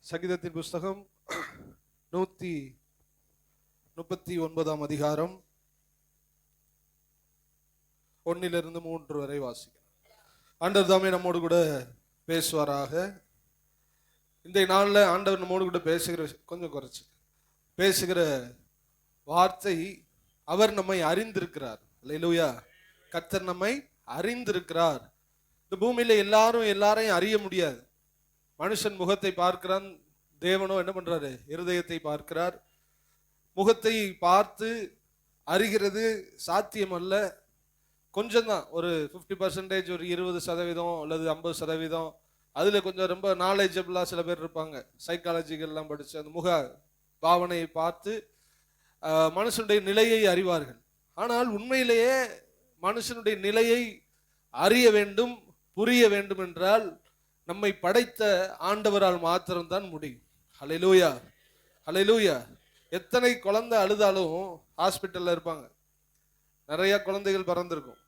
சங்கீதத்தின் புஸ்தகம் 139 அதிகாரம் 1-3 வரை வாசிக்கிறேன். ஆண்டவர் தாமே நம்மோடு கூட பேசுவாராக. இந்த நாளில் ஆண்டவர் நம்மோடு கூட பேசுகிற வார்த்தை, அவர் நம்மை அறிந்திருக்கிறார். அல்லேலூயா. கர்த்தர் நம்மை அறிந்திருக்கிறார். இந்த பூமியில எல்லாரையும் அறிய முடியாது. மனுஷன் முகத்தை பார்க்கிறான், தேவனோ என்ன பண்றாரு? இருதயத்தை பார்க்கிறார். முகத்தை பார்த்து அறிகிறது சாத்தியம் அல்ல. கொஞ்சம் தான், ஒரு 50%, ஒரு 20% அல்லது 50%. அதுல கொஞ்சம் ரொம்ப நாலேஜபிளா சில பேர் இருப்பாங்க, சைக்காலஜிக்கெல்லாம் படிச்சு அந்த முக பாவனையை பார்த்து மனுஷனுடைய நிலையை அறிவார்கள். ஆனால் உண்மையிலேயே மனுஷனுடைய நிலையை அறிய வேண்டும், புரிய வேண்டும் என்றால் நம்மை படைத்த ஆண்டவரால் மாத்திரம்தான் முடியும். ஹல்லேலூயா, ஹல்லேலூயா. எத்தனை குழந்தை அழுதாலும் ஹாஸ்பிட்டல்ல இருப்பாங்க. நிறைய குழந்தைகள் பிறந்திருக்கும்.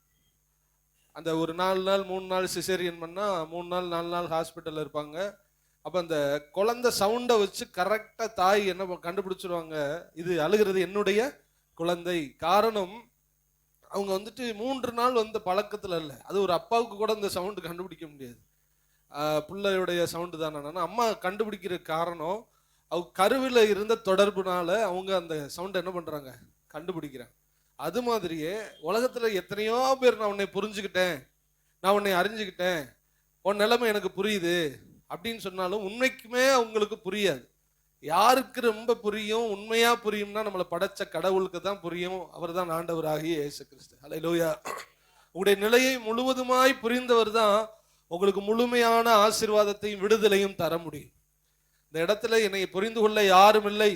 அந்த ஒரு 4 நாள் 3 நாள் சிசேரியன் பண்ணா 3 நாள் 4 நாள் ஹாஸ்பிட்டல்ல இருப்பாங்க. அப்ப அந்த குழந்தை சவுண்டை வச்சு கரெக்டா தாய் என்ன கண்டுபிடிச்சிருவாங்க, இது அழுகிறது என்னுடைய குழந்தை. காரணம், அவங்க 3 நாள் பழக்கத்துல இல்லை. அது ஒரு அப்பாவுக்கு கூட அந்த சவுண்டு கண்டுபிடிக்க முடியாது. பிள்ளையுடைய சவுண்டு தானே அம்மா கண்டுபிடிக்கிற காரணம், அவங்க கருவில் இருந்த தொடர்புனால அவங்க அந்த சவுண்டை என்ன பண்றாங்க, கண்டுபிடிக்கிறாங்க. அது மாதிரியே உலகத்துல எத்தனையோ பேர் நான் உன்னை புரிஞ்சுக்கிட்டேன், நான் உன்னை அறிஞ்சுக்கிட்டேன், உன் நிலைமை எனக்கு புரியுது அப்படின்னு சொன்னாலும் உண்மைக்குமே அவங்களுக்கு புரியாது. யாருக்கு ரொம்ப புரியும், உண்மையா புரியும்னா நம்மளை படைச்ச கடவுளுக்கு தான் புரியும். அவர் தான் ஆண்டவராகிய இயேசு கிறிஸ்து. ஹல்லேலூயா. உங்களுடைய நிலையை முழுவதுமாய் புரிந்தவர் தான் உங்களுக்கு முழுமையான ஆசீர்வாதத்தையும் விடுதலையும் தர முடியும். இந்த இடத்துல என்னை புரிந்து கொள்ள யாரும் இல்லை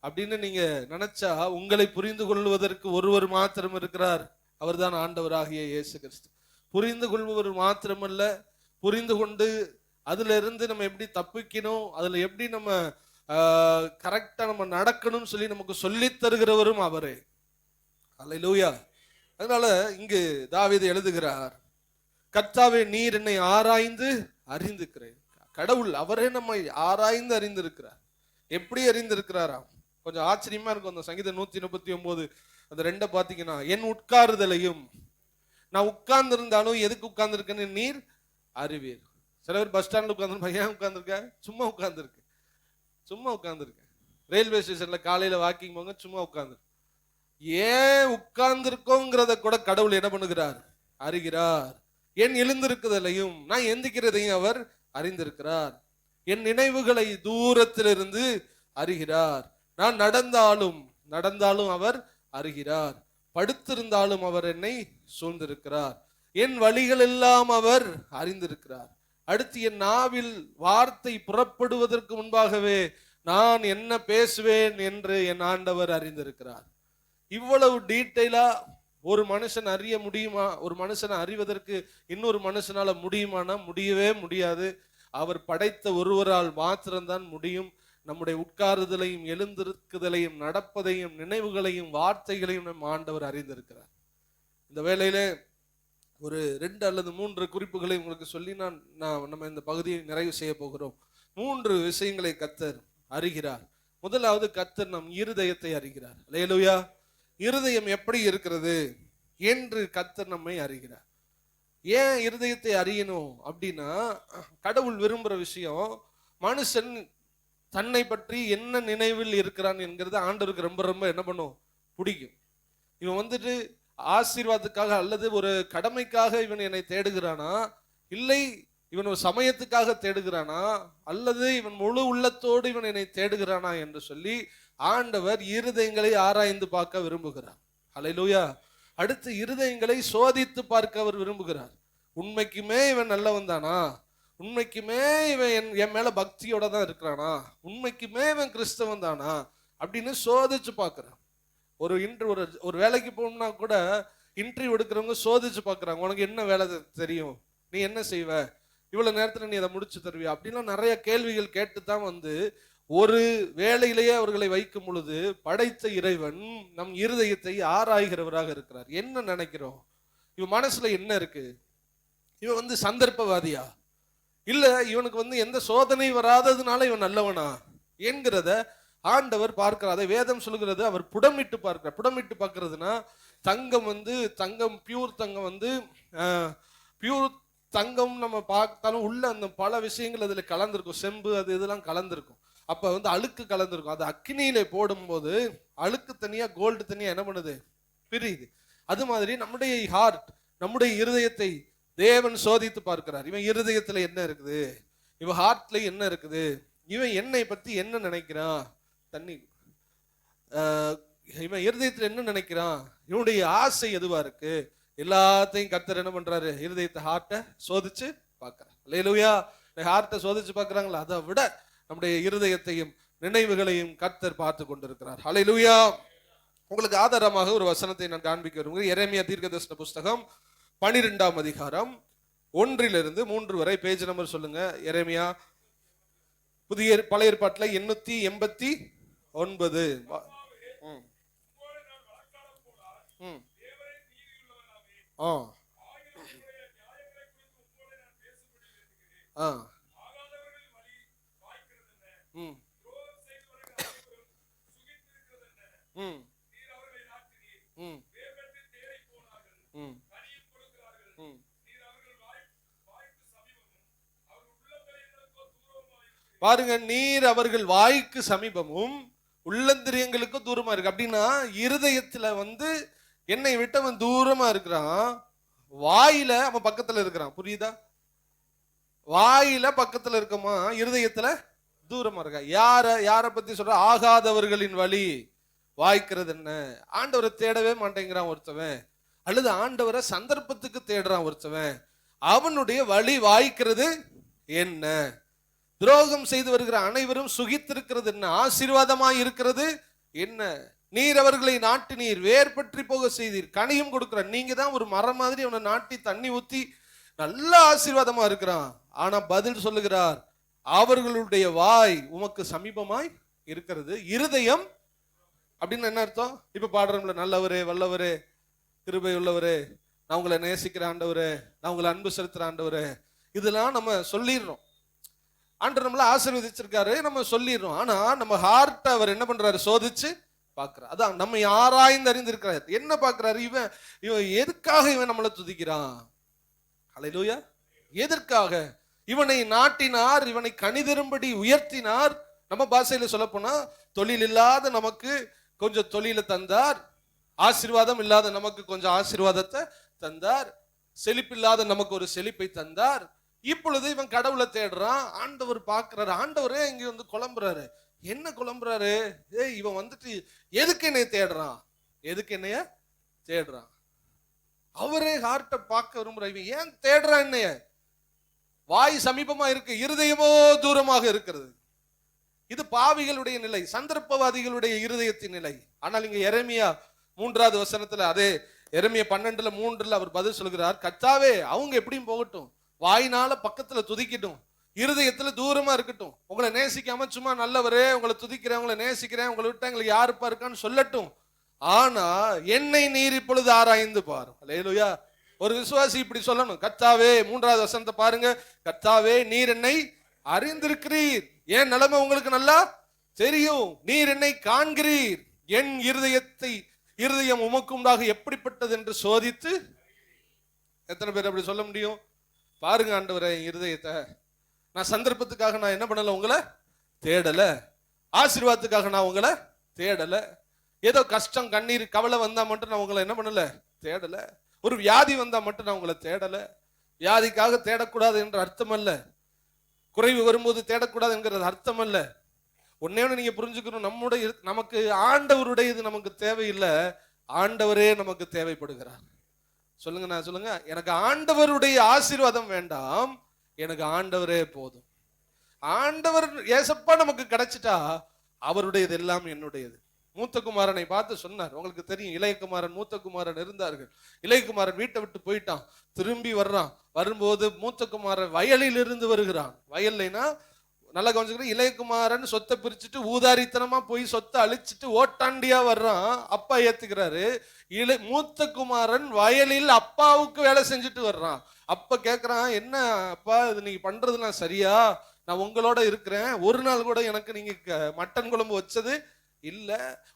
அப்படின்னு நீங்க நினைச்சா, உங்களை புரிந்து கொள்வதற்கு ஒருவர் மாத்திரம் இருக்கிறார். அவர் தான் ஆண்டவராகிய இயேசு கிறிஸ்து. புரிந்து கொள்பவர் மாத்திரமல்ல, புரிந்து கொண்டு அதுல இருந்து நம்ம எப்படி தப்பிக்கணும், அதுல எப்படி நம்ம கரெக்டா நம்ம நடக்கணும்னு சொல்லி நமக்கு சொல்லி தருகிறவரும் அவரே. அல்லேலூயா. அதனால இங்கு தாவீது எழுதுகிறார், கர்த்தாவே நீர் என்னை ஆராய்ந்து அறிந்திருக்கிறேன். கடவுள் அவரே நம்மை ஆராய்ந்து அறிந்திருக்கிறார். எப்படி அறிந்திருக்கிறாராம்? கொஞ்சம் ஆச்சரியமா இருக்கும். அந்த சங்கீதம் 139 அந்த 2 பாத்தீங்கன்னா, என் உட்காருதலையும், நான் உட்கார்ந்து இருந்தாலும் எதுக்கு உட்கார்ந்து இருக்கேன்னு நீர் அறிவீர். சில பேர் பஸ் ஸ்டாண்ட்ல உட்காந்துருப்பாங்க. ஏன் உட்கார்ந்துருக்க? சும்மா உட்கார்ந்துருக்கு, சும்மா உட்கார்ந்துருக்கேன். ரயில்வே ஸ்டேஷன்ல காலையில வாக்கிங் போங்க, சும்மா உட்கார்ந்து. ஏன் உட்கார்ந்துருக்கோங்கிறத கூட கடவுள் என்ன பண்ணுகிறார்? அறிகிறார். என் எழுந்திருக்குதலையும், நான் எந்திக்கிறதையும் அவர் அறிந்திருக்கிறார். என் நினைவுகளை தூரத்திலிருந்து அறிகிறார். நான் நடந்தாலும் அவர் அறிகிறார். படுத்திருந்தாலும் அவர் என்னை சூழ்ந்திருக்கிறார். என் வழிகள் எல்லாம் அவர் அறிந்திருக்கிறார். அடுத்து என் நாவில் வார்த்தை புறப்படுவதற்கு முன்பாகவே நான் என்ன பேசுவேன் என்று என் ஆண்டவர் அறிந்திருக்கிறார். இவ்வளவு டீட்டெயிலா ஒரு மனுஷன் அறிய முடியுமா? ஒரு மனுஷனை அறிவதற்கு இன்னொரு மனுஷனால முடியுமானா முடியவே முடியாது. அவர் படைத்த ஒருவரால் மாத்திரம்தான் முடியும். நம்முடைய உட்காருதலையும் எழுந்திருக்குதலையும் நடப்பதையும் நினைவுகளையும் வார்த்தைகளையும் நம் ஆண்டவர் அறிந்திருக்கிறார். இந்த வேளையிலே ஒரு 2 அல்லது 3 குறிப்புகளை உங்களுக்கு சொல்லி நம்ம இந்த பகுதியை நிறைவு செய்ய போகிறோம். 3 விஷயங்களை கர்த்தர் அறிகிறார். முதலாவது, கர்த்தர் நம் இருதயத்தை அறிகிறார். அல்லேலூயா. இருதயம் எப்படி இருக்கிறது என்று கர்த்தர் நம்மை அறிகிறார். ஏன் இருதயத்தை அறியணும் அப்படின்னா, கடவுள் விரும்புற விஷயம், மனுஷன் தன்னை பற்றி என்ன நினைவில் இருக்கிறான் என்கிறது ஆண்டவருக்கு ரொம்ப ரொம்ப என்ன பண்ணும்? பிடிக்கும். இவன் ஆசீர்வாதத்துக்காக அல்லது ஒரு கடமைக்காக இவன் என்னை தேடுகிறானா, இல்லை இவன் ஒரு சமயத்துக்காக தேடுகிறானா, அல்லது இவன் முழு உள்ளத்தோடு இவன் என்னை தேடுகிறானா என்று சொல்லி ஆண்டவர் இருதயங்களை ஆராய்ந்து பார்க்க விரும்புகிறார். ஹல்லேலூயா. அடுத்து இருதயங்களை சோதித்து பார்க்க அவர் விரும்புகிறார். உண்மைக்குமே இவன் நல்லவன் தானா, உண்மைக்குமே இவன் என் மேல பக்தியோட தான் இருக்கிறானா, உண்மைக்குமே இவன் கிறிஸ்தவன் தானா அப்படின்னு சோதிச்சு பார்க்கிறான். ஒரு வேலைக்கு போகணும்னா கூட இன்டர்வியூ எடுக்கிறவங்க சோதிச்சு பார்க்குறாங்க. உனக்கு என்ன வேலை தெரியும், நீ என்ன செய்வ, இவ்வளவு நேரத்துல நீ அதை முடிச்சு தருவியா அப்படின்லாம் நிறைய கேள்விகள் கேட்டுதான் ஒரு வேலையிலேயே அவர்களை வைக்கும் பொழுது படைத்த இறைவன் நம் இருதயத்தை ஆராய்கிறவராக இருக்கிறார். என்ன நினைக்கிறோம், இவன் மனசுல என்ன இருக்கு, இவன் சந்தர்ப்பவாதியா, இல்ல இவனுக்கு எந்த சோதனை வராததுனால இவன் நல்லவனா என்கிறத ஆண்டவர் பார்க்கிறார். அதை வேதம் சொல்லுகிறது. அவர் புடமிட்டு பார்க்கிறார். புடமிட்டு பார்க்கிறதுனா தங்கம் தங்கம் பியூர் தங்கம் பியூர் தங்கம் நம்ம பார்த்தாலும் உள்ள அந்த பல விஷயங்கள் அதுல கலந்திருக்கும். செம்பு அது இதெல்லாம் கலந்திருக்கும். அப்ப அழுக்கு கலந்திருக்கும். அது அக்னியில போடும்போது அழுக்கு தனியா கோல்டு தனியா என்ன பண்ணுது, பிரியுது. அது மாதிரி நம்முடைய ஹார்ட், நம்முடைய இருதயத்தை தேவன் சோதித்து பார்க்கிறார். இவன் இருதயத்துல என்ன இருக்குது, இவன் ஹார்ட்ல என்ன இருக்குது, இவன் என்னை பத்தி என்ன நினைக்கிறான், தண்ணி இவன் இருதயத்துல என்ன நினைக்கிறான், இவனுடைய ஆசை எதுவா இருக்கு, எல்லாத்தையும் கர்த்தர் என்ன பண்றாரு, இருதயத்தை ஹார்ட்டை சோதிச்சு பார்க்கிறார். அல்லேலூயா. ஹார்ட்டை சோதிச்சு பார்க்கறாங்களா, அதை விட நம்முடைய இருதயத்தையும் நினைவுகளையும் கர்த்தர் பார்த்து கொண்டிருக்கிறார். அல்லேலூயா. உங்களுக்கு ஆதாரமாக ஒரு வசனத்தை நான் காண்பிக்க விரும்புகிறேன். எரேமியா தீர்க்கதரிசன புஸ்தகம் 12ஆம் அதிகாரம் 1-3 வரை. பேஜ் நம்பர் சொல்லுங்க. எரேமியா பழைய ஏற்பாட்டில் 889. பாருங்க, நீர் அவர்கள் வாய்க்கு சமீபமும் உள்ளந்திரியங்களுக்கும் தூரமா இருக்கு. அப்படின்னா இருதயத்துல என்னை விட்டு அவன் தூரமா இருக்கிறான், வாயில அவன் பக்கத்துல இருக்கிறான். புரியுதா? வாயில பக்கத்துல இருக்கமா, இருதயத்துல தூரமா இருக்கா. யார பத்தி சொல்ற? ஆகாதவர்களின் வழி வாய்க்கிறது என்ன. ஆண்டவரை தேடவே மாட்டேங்கிறான் ஒருத்தவன், அல்லது ஆண்டவரை சந்தர்ப்பத்துக்கு தேடுறான் ஒருத்தவன். அவனுடைய வழி வாய்க்கிறது என்ன? துரோகம் செய்து வருகிற அனைவரும் சுகித்திருக்கிறது என்ன? ஆசீர்வாதமாய் இருக்கிறது என்ன? நீர் அவர்களை நாட்டி நீர் வேர் பற்றி போக செய்தீர், கனியும் கொடுக்கிற. நீங்க தான் ஒரு மரம் மாதிரி அவனை நாட்டி தண்ணி ஊத்தி நல்ல ஆசீர்வாதமா இருக்கிறான். ஆனா பதில் சொல்லுகிறார், அவர்களுடைய வாய் உமக்கு சமீபமாய் இருக்கிறது. இருதயம் அப்படின்னு என்ன அர்த்தம்? இப்ப பாடுறோம்ல, நல்லவரே வல்லவரே கிருபை உள்ளவரே, நான் உங்களை நேசிக்கிற ஆண்டவரே, நான் உங்களை அன்பு செலுத்துற ஆண்டவரே, இதெல்லாம் நம்ம சொல்லிடுறோம். ஆண்டவர் நம்மள ஆசீர்வதிச்சிருக்காரு, நம்ம சொல்லிடுறோம். ஆனா நம்ம ஹார்ட் அவர் என்ன பண்றாரு, சோதிச்சு பார்க்கிறார். அதான் நம்ம ஆராய்ந்து அறிந்திருக்கிறார். என்ன பார்க்கிறாரு, இவன் எதுக்காக இவன் நம்மளை துதிக்கிறான். அல்லேலூயா. எதற்காக இவனை நாட்டினார், இவனை கனிதரும்படி உயர்த்தினார். நம்ம பாஷையில சொல்ல போனா, தொழில் இல்லாத நமக்கு கொஞ்சம் தொழிலை தந்தார், ஆசீர்வாதம் இல்லாத நமக்கு கொஞ்சம் ஆசீர்வாதத்தை தந்தார், செழிப்பில்லாத நமக்கு ஒரு செழிப்பை தந்தார். இப்பொழுது இவன் கடவுளை தேடுறான். ஆண்டவர் பார்க்கிறாரு. ஆண்டவரே இங்க குழம்புறாரு. என்ன குழம்புறாரு? இவன் எதுக்கு என்னைய தேடுறான், எதுக்கு என்னைய தேடுறான்? அவரே ஹார்ட்டை பார்க்க விரும்புற. இவன் ஏன் தேடுறான் என்னைய? வாய் சமீபமா இருக்கு, இருதயமோ தூரமாக இருக்கிறது. இது பாவிகளுடைய நிலை, சந்தர்ப்பவாதிகளுடைய இருதயத்தின் நிலை. ஆனால் இங்க எரேமியா 3வது வசனத்துல, அதே எரேமியா 12:3 அவர் பதில் சொல்கிறார், கர்த்தாவே அவங்க எப்படியும் போகட்டும், வாயினால பக்கத்துல துதிக்கட்டும், இருதயத்துல தூரமா இருக்கட்டும். உங்களை நேசிக்காம சும்மா நல்லவரே உங்களை துதிக்கிறேன், உங்களை நேசிக்கிறேன், உங்களை விட்டு எங்களுக்கு யாருப்பா இருக்கான்னு சொல்லட்டும். ஆனா என்னை நீர் இப்பொழுது ஆராய்ந்து பார். அல்லேலூயா. ஒரு விசுவாசி இப்படி சொல்லணும், கர்த்தாவே, 3வது வசனத்தை பாருங்க, கர்த்தாவே நீர் என்னை அறிந்திருக்கிறீர், என் நிலைமை உங்களுக்கு நல்லா தெரியும், நீர் என்னை காண்கிறீர், என் இருதயம் உமக்கும்தாக எப்படிப்பட்டது என்று சோதித்து. எத்தனை பேர் அப்படி சொல்ல முடியும்? பாருங்க ஆண்டவரே, இருதயத்தை நான் சந்தர்ப்பத்துக்காக நான் என்ன பண்ணல, உங்களை தேடல, ஆசீர்வாதத்துக்காக நான் உங்களை தேடல, ஏதோ கஷ்டம் கண்ணீர் கவலை வந்தா மட்டும் நான் உங்களை என்ன பண்ணல, தேடல, ஒரு வியாதி வந்தா மட்டும் நான் உங்களை தேடல. வியாதிக்காக தேடக்கூடாது என்ற அர்த்தம் அல்ல, குறைவு வரும்போது தேடக்கூடாது என்கிறது அர்த்தம் அல்ல. ஒன்னே ஒன்று நீங்க புரிஞ்சுக்கணும், நமக்கு ஆண்டவருடைய இது நமக்கு தேவையில்லை, ஆண்டவரே நமக்கு தேவைப்படுகிறார். சொல்லுங்க, நான் சொல்லுங்க, எனக்கு ஆண்டவருடைய ஆசீர்வாதம் வேண்டாம், எனக்கு ஆண்டவரே போதும். ஆண்டவர் ஏசப்பா நமக்கு கிடைச்சிட்டா அவருடையது எல்லாம் என்னுடையது. மூத்த குமாரனை பார்த்து சொன்னார், உங்களுக்கு தெரியும், இளைய குமாரன் மூத்த குமாரன் இருந்தார்கள். இளைய குமாரன் வீட்டை விட்டு போயிட்டான், திரும்பி வர்றான். வரும்போது மூத்த குமாரன் வயலில் இருந்து வருகிறான். வயல்லைனா நல்லா கவனிச்சுக்கிறேன், இளையகுமாரன் சொத்தை பிரிச்சுட்டு ஊதாரித்தனமா போய் சொத்தை அழிச்சிட்டு ஓட்டாண்டியா வர்றான். அப்பா ஏத்துக்கிறாரு. மூத்த குமாரன் வயலில் அப்பாவுக்கு வேலை செஞ்சுட்டு வர்றான். அப்ப கேக்குறான், என்ன அப்பா இது நீங்க பண்றதுலாம் சரியா? நான் உங்களோட இருக்கிறேன், ஒரு நாள் கூட எனக்கு நீங்க மட்டன் குழம்பு வச்சது இல்ல,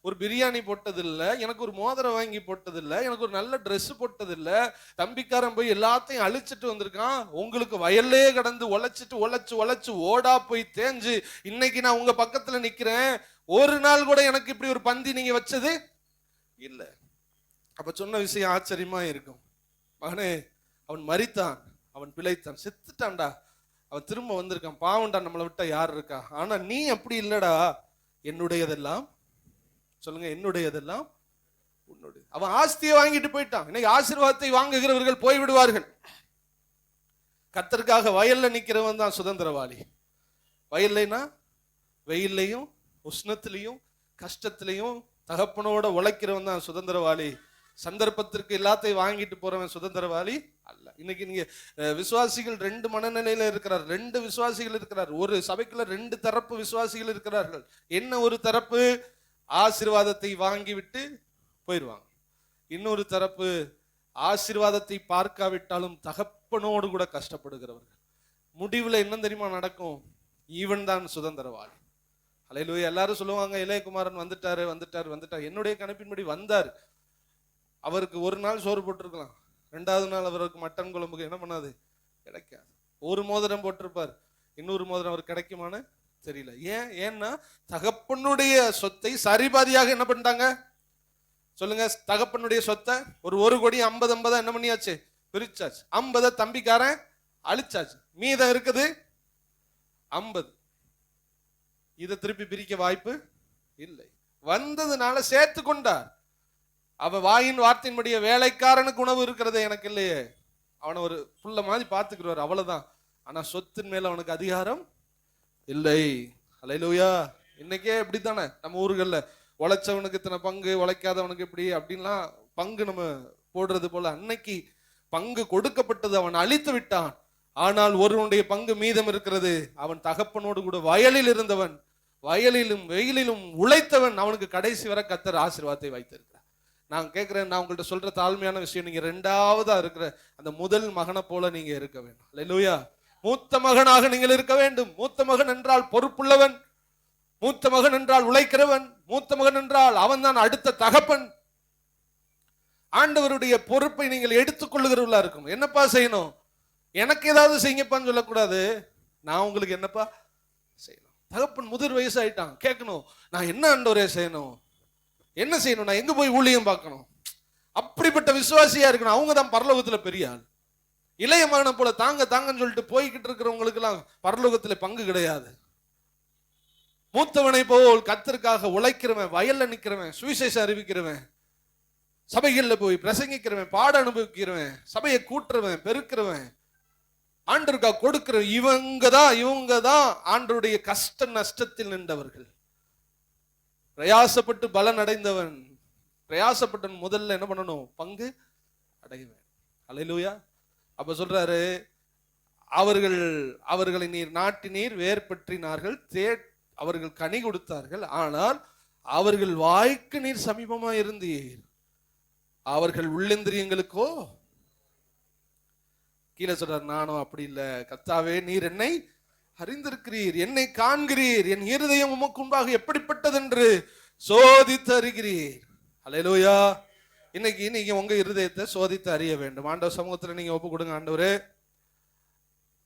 ஒரு பிரியாணி போட்டது இல்ல, எனக்கு ஒரு மோதிரம் வாங்கி போட்டது இல்ல, எனக்கு ஒரு நல்ல ட்ரெஸ் போட்டது இல்ல, தம்பிக்காரன் போய் எல்லாத்தையும் அழிச்சிட்டு வந்திருக்கான், உங்களுக்கு வயல்லே கடந்து உழைச்சிட்டு உழைச்சு உழைச்சு ஓடா போய் தேஞ்சு இன்னைக்கு நான் உங்க பக்கத்துல நிக்கிறேன், ஒரு நாள் கூட எனக்கு இப்படி ஒரு பந்தி நீங்க வச்சது இல்ல. அப்ப சொன்ன விஷயம் ஆச்சரியமா இருக்கும். மகனே, அவன் மரித்தான், அவன் பிழைத்தான், செத்துட்டான்டா, அவன் திரும்ப வந்திருக்கான், பாவண்டா, நம்மளை விட்டா யார் இருக்கா, ஆனா நீ அப்படி இல்லடா, என்னுடையதெல்லாம், சொல்லுங்க, என்னுடையதெல்லாம் உன்னுடைய. அவன் ஆஸ்தியை வாங்கிட்டு போயிட்டான். இன்னைக்கு ஆசீர்வாதத்தை வாங்குகிறவர்கள் போய்விடுவார்கள். கர்த்தருக்காக வயல்ல நிக்கிறவன் தான் சுதந்திரவாளி. வயல்லைனா வெயில்லையும் உஷ்ணத்திலையும் கஷ்டத்திலையும் தகப்பனோட உழைக்கிறவன் தான் சுதந்திரவாளி. சந்தர்ப்பத்திற்கு எல்லாத்தையும் வாங்கிட்டு போறவன் சுதந்திரவாளி அல்ல. இன்னைக்கு நீங்க விசுவாசிகள் ரெண்டு மனநிலையில இருக்கிறார், ரெண்டு விசுவாசிகள் இருக்கிறார். ஒரு சபைக்குள்ள ரெண்டு தரப்பு விசுவாசிகள் இருக்கிறார்கள். என்ன ஒரு தரப்பு ஆசீர்வாதத்தை வாங்கி விட்டு போயிடுவாங்க, இன்னொரு தரப்பு ஆசீர்வாதத்தை பார்க்காவிட்டாலும் தகப்பனோடு கூட கஷ்டப்படுகிறவர்கள். முடிவுல என்ன தெரியுமா நடக்கும்? இவன் தான் சுதந்திரவாளி. அல்லேலூயா. எல்லாரும் சொல்லுவாங்க, இளையகுமாரன் வந்துட்டாரு வந்துட்டாரு வந்துட்டாரு. என்னுடைய கணிப்பின்படி வந்தார். அவருக்கு ஒரு நாள் சோறு போட்டிருக்கலாம், ரெண்டாவது நாள் அவருக்கு மட்டன் குழம்புக்கு என்ன பண்ணாது, கிடைக்காது. ஒரு மோதிரம் போட்டிருப்பார், இன்னொரு மோதிரம் அவர் கிடைக்குமான்னு தெரியல. ஏன்னா தகப்பனுடைய சொத்தை சரிபாதியாக என்ன பண்ணிட்டாங்க சொல்லுங்க. தகப்பனுடைய சொத்தை ஒரு கோடி 50 என்ன பண்ணியாச்சு, பிரிச்சாச்சு. 50 தம்பிக்காரன் அழிச்சாச்சு, மீதம் இருக்குது 50. இதை திருப்பி பிரிக்க வாய்ப்பு இல்லை. வந்ததுனால சேர்த்து கொண்டார். அவன் வாயின் வார்த்தையின்படியே வேலைக்காரனுக்கு உணவு இருக்கிறதே எனக்கு இல்லையே, அவனை ஒரு புள்ள மாதிரி பார்த்துக்கிறார், அவ்வளவுதான். ஆனா சொத்தின் மேல அவனுக்கு அதிகாரம் இல்லை. அல்லேலூயா. இன்னைக்கே இப்படித்தானே நம்ம ஊர்கள்ல, உழைச்சவனுக்கு இத்தனை பங்கு, உழைக்காதவனுக்கு இப்படி அப்படின்லாம் பங்கு நம்ம போடுறது போல, அன்னைக்கு பங்கு கொடுக்கப்பட்டது, அவன் அழித்து விட்டான். ஆனால் ஒருவனுடைய பங்கு மீதம் இருக்கிறது. அவன் தகப்பனோடு கூட வயலில் இருந்தவன், வயலிலும் வெயிலிலும் உழைத்தவன், அவனுக்கு கடைசி வரை கர்த்தர் ஆசீர்வாதத்தை வைத்திருக்கிறார். நான் கேட்கிறேன், நான் உங்கள்கிட்ட சொல்ற தாழ்மையான விஷயம், நீங்க ரெண்டாவதா இருக்கிற அந்த முதல் மகனை போல நீங்க இருக்க வேண்டும். அல்லேலூயா. மூத்த மகனாக நீங்கள் இருக்க வேண்டும். மூத்த மகன் என்றால் பொறுப்புள்ளவன், மூத்த மகன் என்றால் உழைக்கிறவன், மூத்த மகன் என்றால் அவன் தான் அடுத்த தகப்பன். ஆண்டவருடைய பொறுப்பை நீங்கள் எடுத்துக்கொள்ளுகிறவர்களா இருக்கும். என்னப்பா செய்யணும், எனக்கு ஏதாவது செய்யப்பான்னு சொல்லக்கூடாது, நான் உங்களுக்கு என்னப்பா செய்யணும். தகப்பன் முதிர் வயசு ஆயிட்டான், கேட்கணும், நான் என்ன ஆண்டவரே செய்யணும், என்ன செய்யணும், நான் எங்க போய் ஊழியம் பார்க்கணும். அப்படிப்பட்ட விசுவாசியா இருக்கணும். அவங்க தான் பரலோகத்துல பெரிய ஆள். இளைய மகனை போல தாங்க தாங்கன்னு சொல்லிட்டு போய்கிட்டு இருக்கிறவங்களுக்கு எல்லாம் பரலோகத்துல பங்கு கிடையாது. மூத்தவனை போல் கர்த்தருக்காக உழைக்கிறவன், வயல்ல நிக்கிறவன், சுவிசேஷம் அறிவிக்கிறவன், சபைகள்ல போய் பிரசங்கிக்கிறவன், பாட அனுபவிக்கிறவன், சபையை கூட்டுறவன், பெருக்கிறவன், ஆண்டவருக்காக கொடுக்கிறவன், இவங்க தான் ஆண்டவருடைய கஷ்ட நஷ்டத்தில் நின்றவர்கள். பிரயாசப்பட்டு பலன் அடைந்தவன், பிரயாசப்பட்ட முதல்ல என்ன பண்ணணும், பங்கு அடைவேன். அல்லேலூயா. அப்ப சொல்றாரு, அவர்களை நீர் நாட்டினீர், வேர் பற்றினார்கள், அவர்கள் கனி கொடுத்தார்கள், ஆனால் அவர்கள் வாய்க்கு நீர் சமீபமா இருந்தீர், அவர்கள் உள்ளந்திரியங்களுக்கோ. கீழே சொல்றார், நானும் அப்படி இல்லை கர்த்தாவே, நீர் என்னை அறிந்திருக்கிறீர், என்னை காண்கிறீர், என் இருதயம் உமக்கு முன்பாக எப்படிப்பட்டது என்று சோதித்து அறிகிறீர். அல்லேலூயா. இன்னைக்கு நீங்க உங்க இருதயத்தை சோதித்து அறிய வேண்டும். ஆண்டவர் சமூகத்துல நீங்க ஒப்பு கொடுங்க, ஆண்டவரே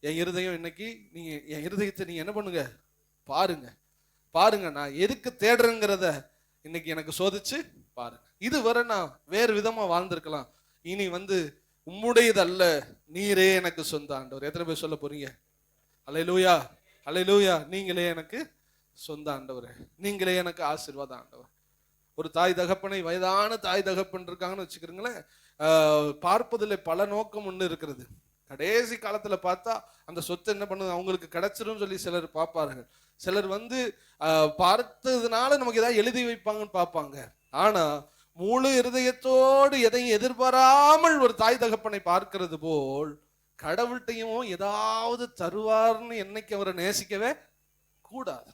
என் இருதயம், இன்னைக்கு நீங்க என் இருதயத்தை நீங்க என்ன பண்ணுங்க, பாருங்க நான் எதுக்கு தேடுறேங்கிறத இன்னைக்கு எனக்கு சோதிச்சு பாருங்க. இதுவரை நான் வேறு விதமா வாழ்ந்திருக்கலாம், இனி உம்முடையது அல்ல, நீரே எனக்கு சொந்த ஆண்டவர். எத்தனை பேர் சொல்ல போறீங்க? அல்லேலூயா, அல்லேலூயா. நீங்களே எனக்கு சொந்த ஆண்டவர், நீங்களே எனக்கு ஆசீர்வாத ஆண்டவர். ஒரு தாய் தகப்பனை, வயதான தாய் தகப்பன் இருக்காங்கன்னு வச்சுக்கிறீங்களேன், பார்ப்பதில் பல நோக்கம் ஒன்று இருக்கிறது. கடைசி காலத்துல பார்த்தா அந்த சொத்து என்ன பண்ணுது, அவங்களுக்கு கிடைச்சிரும் சொல்லி சிலர் பார்ப்பார்கள். சிலர் பார்த்ததுனால நமக்கு ஏதாவது எழுதி வைப்பாங்கன்னு பார்ப்பாங்க. ஆனா முழு இருதயத்தோடு எதையும் எதிர்பாராமல் ஒரு தாய் தகப்பனை பார்க்கிறது போல் கடவுள்கிட்டையும் ஏதாவது தருவார்னு என்னைக்கு அவரை நேசிக்கவே கூடாது.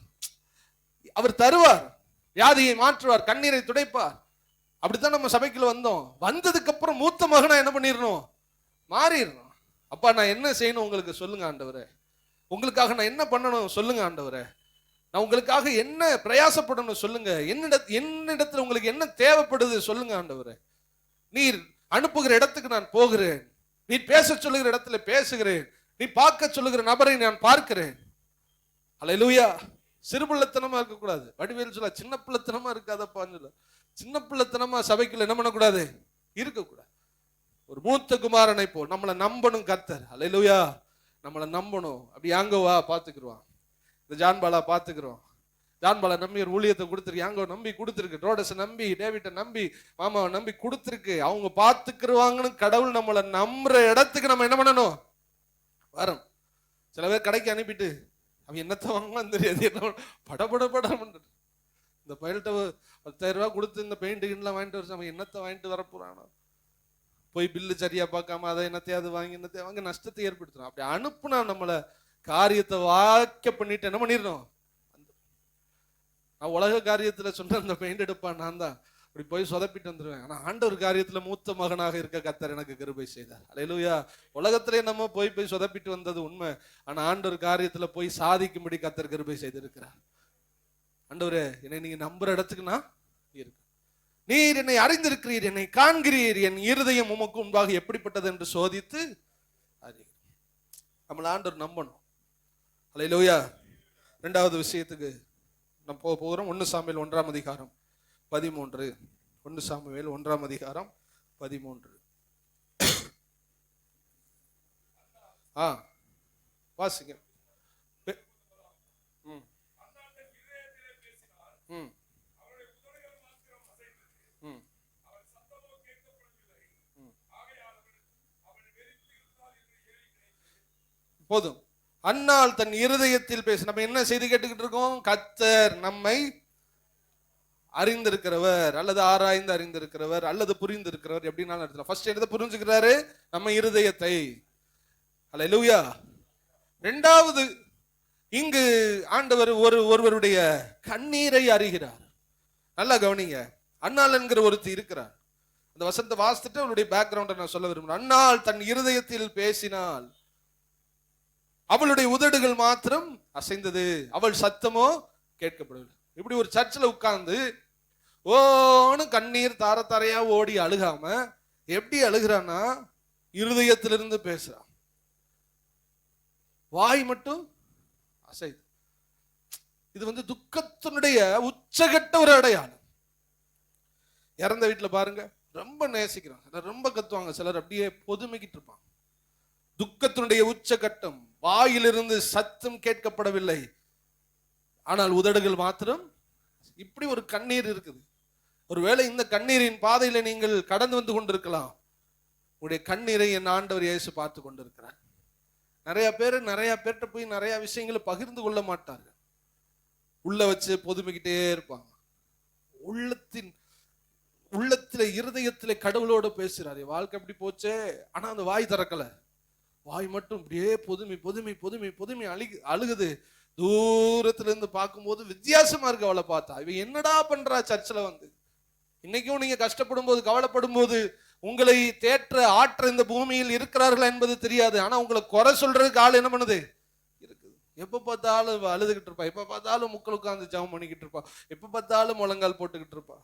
அவர் தருவார், வியாதியை மாற்றுவார், கண்ணீரை துடைப்பார், அப்படித்தான் நம்ம சபைக்குள்ள வந்தோம். வந்ததுக்கு அப்புறம் மூத்த மகனா என்ன பண்ணிடணும்? மாறிடணும். அப்பா நான் என்ன செய்யணும் உங்களுக்கு சொல்லுங்க ஆண்டவரே, உங்களுக்காக நான் என்ன பண்ணணும் சொல்லுங்க ஆண்டவரே, நான் உங்களுக்காக என்ன பிரயாசப்படணும் சொல்லுங்க, என்னிடத்துல உங்களுக்கு என்ன தேவைப்படுது சொல்லுங்க ஆண்டவரே, நீர் அனுப்புகிற இடத்துக்கு நான் போகிறேன், நீ பேச சொல்லுகிற இடத்துல பேசுகிறேன், நீ பார்க்க சொல்லுகிற நபரை நான் பார்க்கிறேன். அல்லேலூயா. சிறுபிள்ளைத்தனமா இருக்கக்கூடாது. வடிவேல் சொல்ல சின்ன பிள்ளைத்தனமா இருக்காதப்பான்னு சொல்ல, சின்ன பிள்ளைத்தனமா சபைக்குள்ள என்ன பண்ணக்கூடாது? இருக்கக்கூடாது. ஒரு மூத்த குமாரனை போல் நம்மளை நம்பணும் கர்த்தர். அல்லேலூயா. நம்மளை நம்பணும். அப்படி யாங்கோவா பாத்துக்கிடுவான், இந்த ஜான்பாலா பாத்துக்கிறோம். ஜான்பாலா நம்பி ஒரு ஊழியத்தை கொடுத்துருக்கு, யாங்கோ நம்பி கொடுத்துருக்கு, ரோடஸை நம்பி, டேவிட்டை நம்பி, மாமாவை நம்பி கொடுத்துருக்கு. அவங்க பாத்துக்கிருவாங்கன்னு கடவுள் நம்மளை நம்புற இடத்துக்கு நம்ம என்ன பண்ணணும்? வரும். சில பேர் கடைக்கு அனுப்பிட்டு அவன் என்னத்த வாங்கலாம் தெரியாது, என்ன படபட இந்த பயில்கிட்ட 10,000 ரூபாய் கொடுத்து இந்த பெயிண்ட்டுலாம் வாங்கிட்டு வர, அவன் என்னத்தை வாங்கிட்டு வரப்போறானோ, போய் பில்லு சரியா பார்க்காம அதை என்னத்தையாவது வாங்கி என்னத்தையா வாங்கி நஷ்டத்தை ஏற்படுத்துறோம். அப்படி அனுப்புனா நம்மளை காரியத்தை வாக்க பண்ணிட்டு என்ன பண்ணிடணும்? நான் உலக காரியத்துல சொன்ன அந்த பெயிண்ட் எடுப்பான் நான் தான், அப்படி போய் சொதப்பிட்டு வந்துடுவேன். ஆனா ஆண்டவர் காரியத்துல மூத்த மகனாக இருக்க கர்த்தர் எனக்கு கிருபை செய்தார். அல்லேலூயா. உலகத்திலே நம்ம போய் சொதப்பிட்டு வந்தது உண்மை. ஆனா ஆண்டவர் காரியத்துல போய் சாதிக்கும்படி கர்த்தர் கிருபை செய்திருக்கிறார். ஆண்டவரே என்னை நீங்க நம்புற இடத்துக்கு நான் இருக்கு, நீர் என்னை அறிந்திருக்கிறீர், என்னை காண்கிறீர், என் இருதயம் உமக்கு முன்பாக எப்படிப்பட்டது என்று சோதித்து நம்மள ஆண்டவர் நம்பணும். அல்லேலூயா. இரண்டாவது விஷயத்துக்கு நம்ம போகிறோம். 1 சாமுவேல் 1ஆம் அதிகாரம் 13. 1 சாமுவேல் 1ஆம் அதிகாரம் 13. வாசிங்க. போதும். அன்னாள் தன் இருதயத்தில் பேச. நம்ம என்ன செய்தி கேட்டுக்கிட்டு இருக்கோம்? கர்த்தர் நம்மை அறிந்திருக்கிறவர் அல்லது ஆராய்ந்து அறிந்திருக்கிறவர் அல்லது புரிந்திருக்கிறவர். எப்படின்னாலும் எடுத்துக்கலாம். ஃபர்ஸ்ட் எதை புரிஞ்சுக்கிறாரு? நம்ம இருதயத்தை. அல்லேலூயா. இரண்டாவது, இங்கு ஆண்டவர் ஒருவருடைய கண்ணீரை அறிகிறார். நல்லா கவனிங்க. அன்னாள் என்கிற ஒருத்தி இருக்கிறார். அந்த வசனத்தை வாசித்துட்டு அவருடைய பேக்ரவுண்டை நான் சொல்ல விரும்புகிறேன். அன்னாள் தன் இருதயத்தில் பேசினாள், அவளுடைய உதடுகள் மாத்திரம் அசைந்தது, அவள் சத்தமோ கேட்கப்படவில்லை. இப்படி ஒரு சர்ச்சில் உட்கார்ந்து ஓன்னு கண்ணீர் தார தாரையா ஓடி அழுகாம எப்படி அழுகிறான்னா, இருதயத்திலிருந்து பேசுறான், வாய் மட்டும் அசைது. இது துக்கத்தினுடைய உச்சகட்ட ஒரு அடையாளம். இறந்த வீட்டுல பாருங்க, ரொம்ப நேசிக்கிறாங்க, ரொம்ப கத்துவாங்க, சிலர் அப்படியே பொதுமைக்கிட்டு இருப்பாங்க. துக்கத்தினுடைய உச்சகட்டம், வாயிலிருந்து சத்தம் கேட்கப்படவில்லை, ஆனால் உதடுகள் மாத்திரம். இப்படி ஒரு கண்ணீர் இருக்குது. ஒருவேளை இந்த கண்ணீரின் பாதையில நீங்கள் கடந்து வந்து கொண்டிருக்கலாம். உங்களுடைய கண்ணீரை என் ஆண்டவர் இயேசு பார்த்து கொண்டிருக்கிறார். நிறைய பேர்கிட்ட போய் நிறைய விஷயங்களை பகிர்ந்து கொள்ள மாட்டார்கள். உள்ள வச்சு பொதுமைக்கிட்டே இருப்பாங்க. உள்ளத்துல இருதயத்துல கடவுளோட பேசுறாரு. வாழ்க்கை எப்படி போச்சே, ஆனா அந்த வாய் திறக்கல. வாய் மட்டும் இப்படியே பொதுமை அழுகுது. தூரத்துல இருந்து பார்க்கும்போது வித்தியாசமா இருக்கு அவளை பார்த்தா. இவ என்னடா பண்றா சர்ச்சில் வந்து? இன்னைக்கும் நீங்க கஷ்டப்படும் போது, கவலைப்படும் போது, உங்களை ஆற்ற இந்த பூமியில் இருக்கிறார்களா என்பது தெரியாது. ஆனா உங்களை குறை சொல்றதுக்கு ஆள் என்ன பண்ணுது? இருக்குது. எப்ப பார்த்தாலும் அழுதுகிட்டு இருப்பா, எப்ப பார்த்தாலும் முக்கள் உட்கார்ந்து ஜெபம் பண்ணிக்கிட்டு இருப்பா, எப்ப பார்த்தாலும் முழங்கால் போட்டுக்கிட்டு இருப்பா.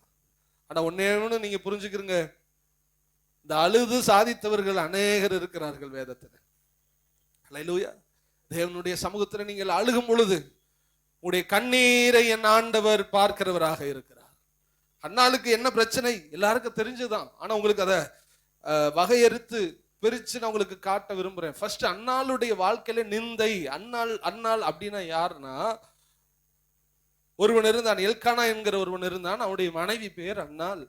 ஆனா ஒன்னே ஒண்ணு நீங்க புரிஞ்சுக்கிறீங்க, இந்த அழுது சாதித்தவர்கள் அநேகர் இருக்கிறார்கள் வேதத்துல. அல்லேலூயா. தேவனுடைய சமூகத்தில் நீங்கள் அழுகும் பொழுது உங்களுடைய கண்ணீரை என் ஆண்டவர் பார்க்கிறவராக இருக்கிறார். அன்னாளுக்கு என்ன பிரச்சனை எல்லாருக்கும் தெரிஞ்சுதான். ஆனா உங்களுக்கு அதை வகையறுத்து பிரிச்சு நான் உங்களுக்கு காட்ட விரும்புறேன். ஃபர்ஸ்ட், அன்னாளுடைய வாழ்க்கையில நிந்தை. அன்னாள் அப்படின்னா யாருன்னா, ஒருவன் இருந்தான், எல்கானா என்கிற ஒருவன் இருந்தான். அவனுடைய மனைவி பேர் அன்னாள்.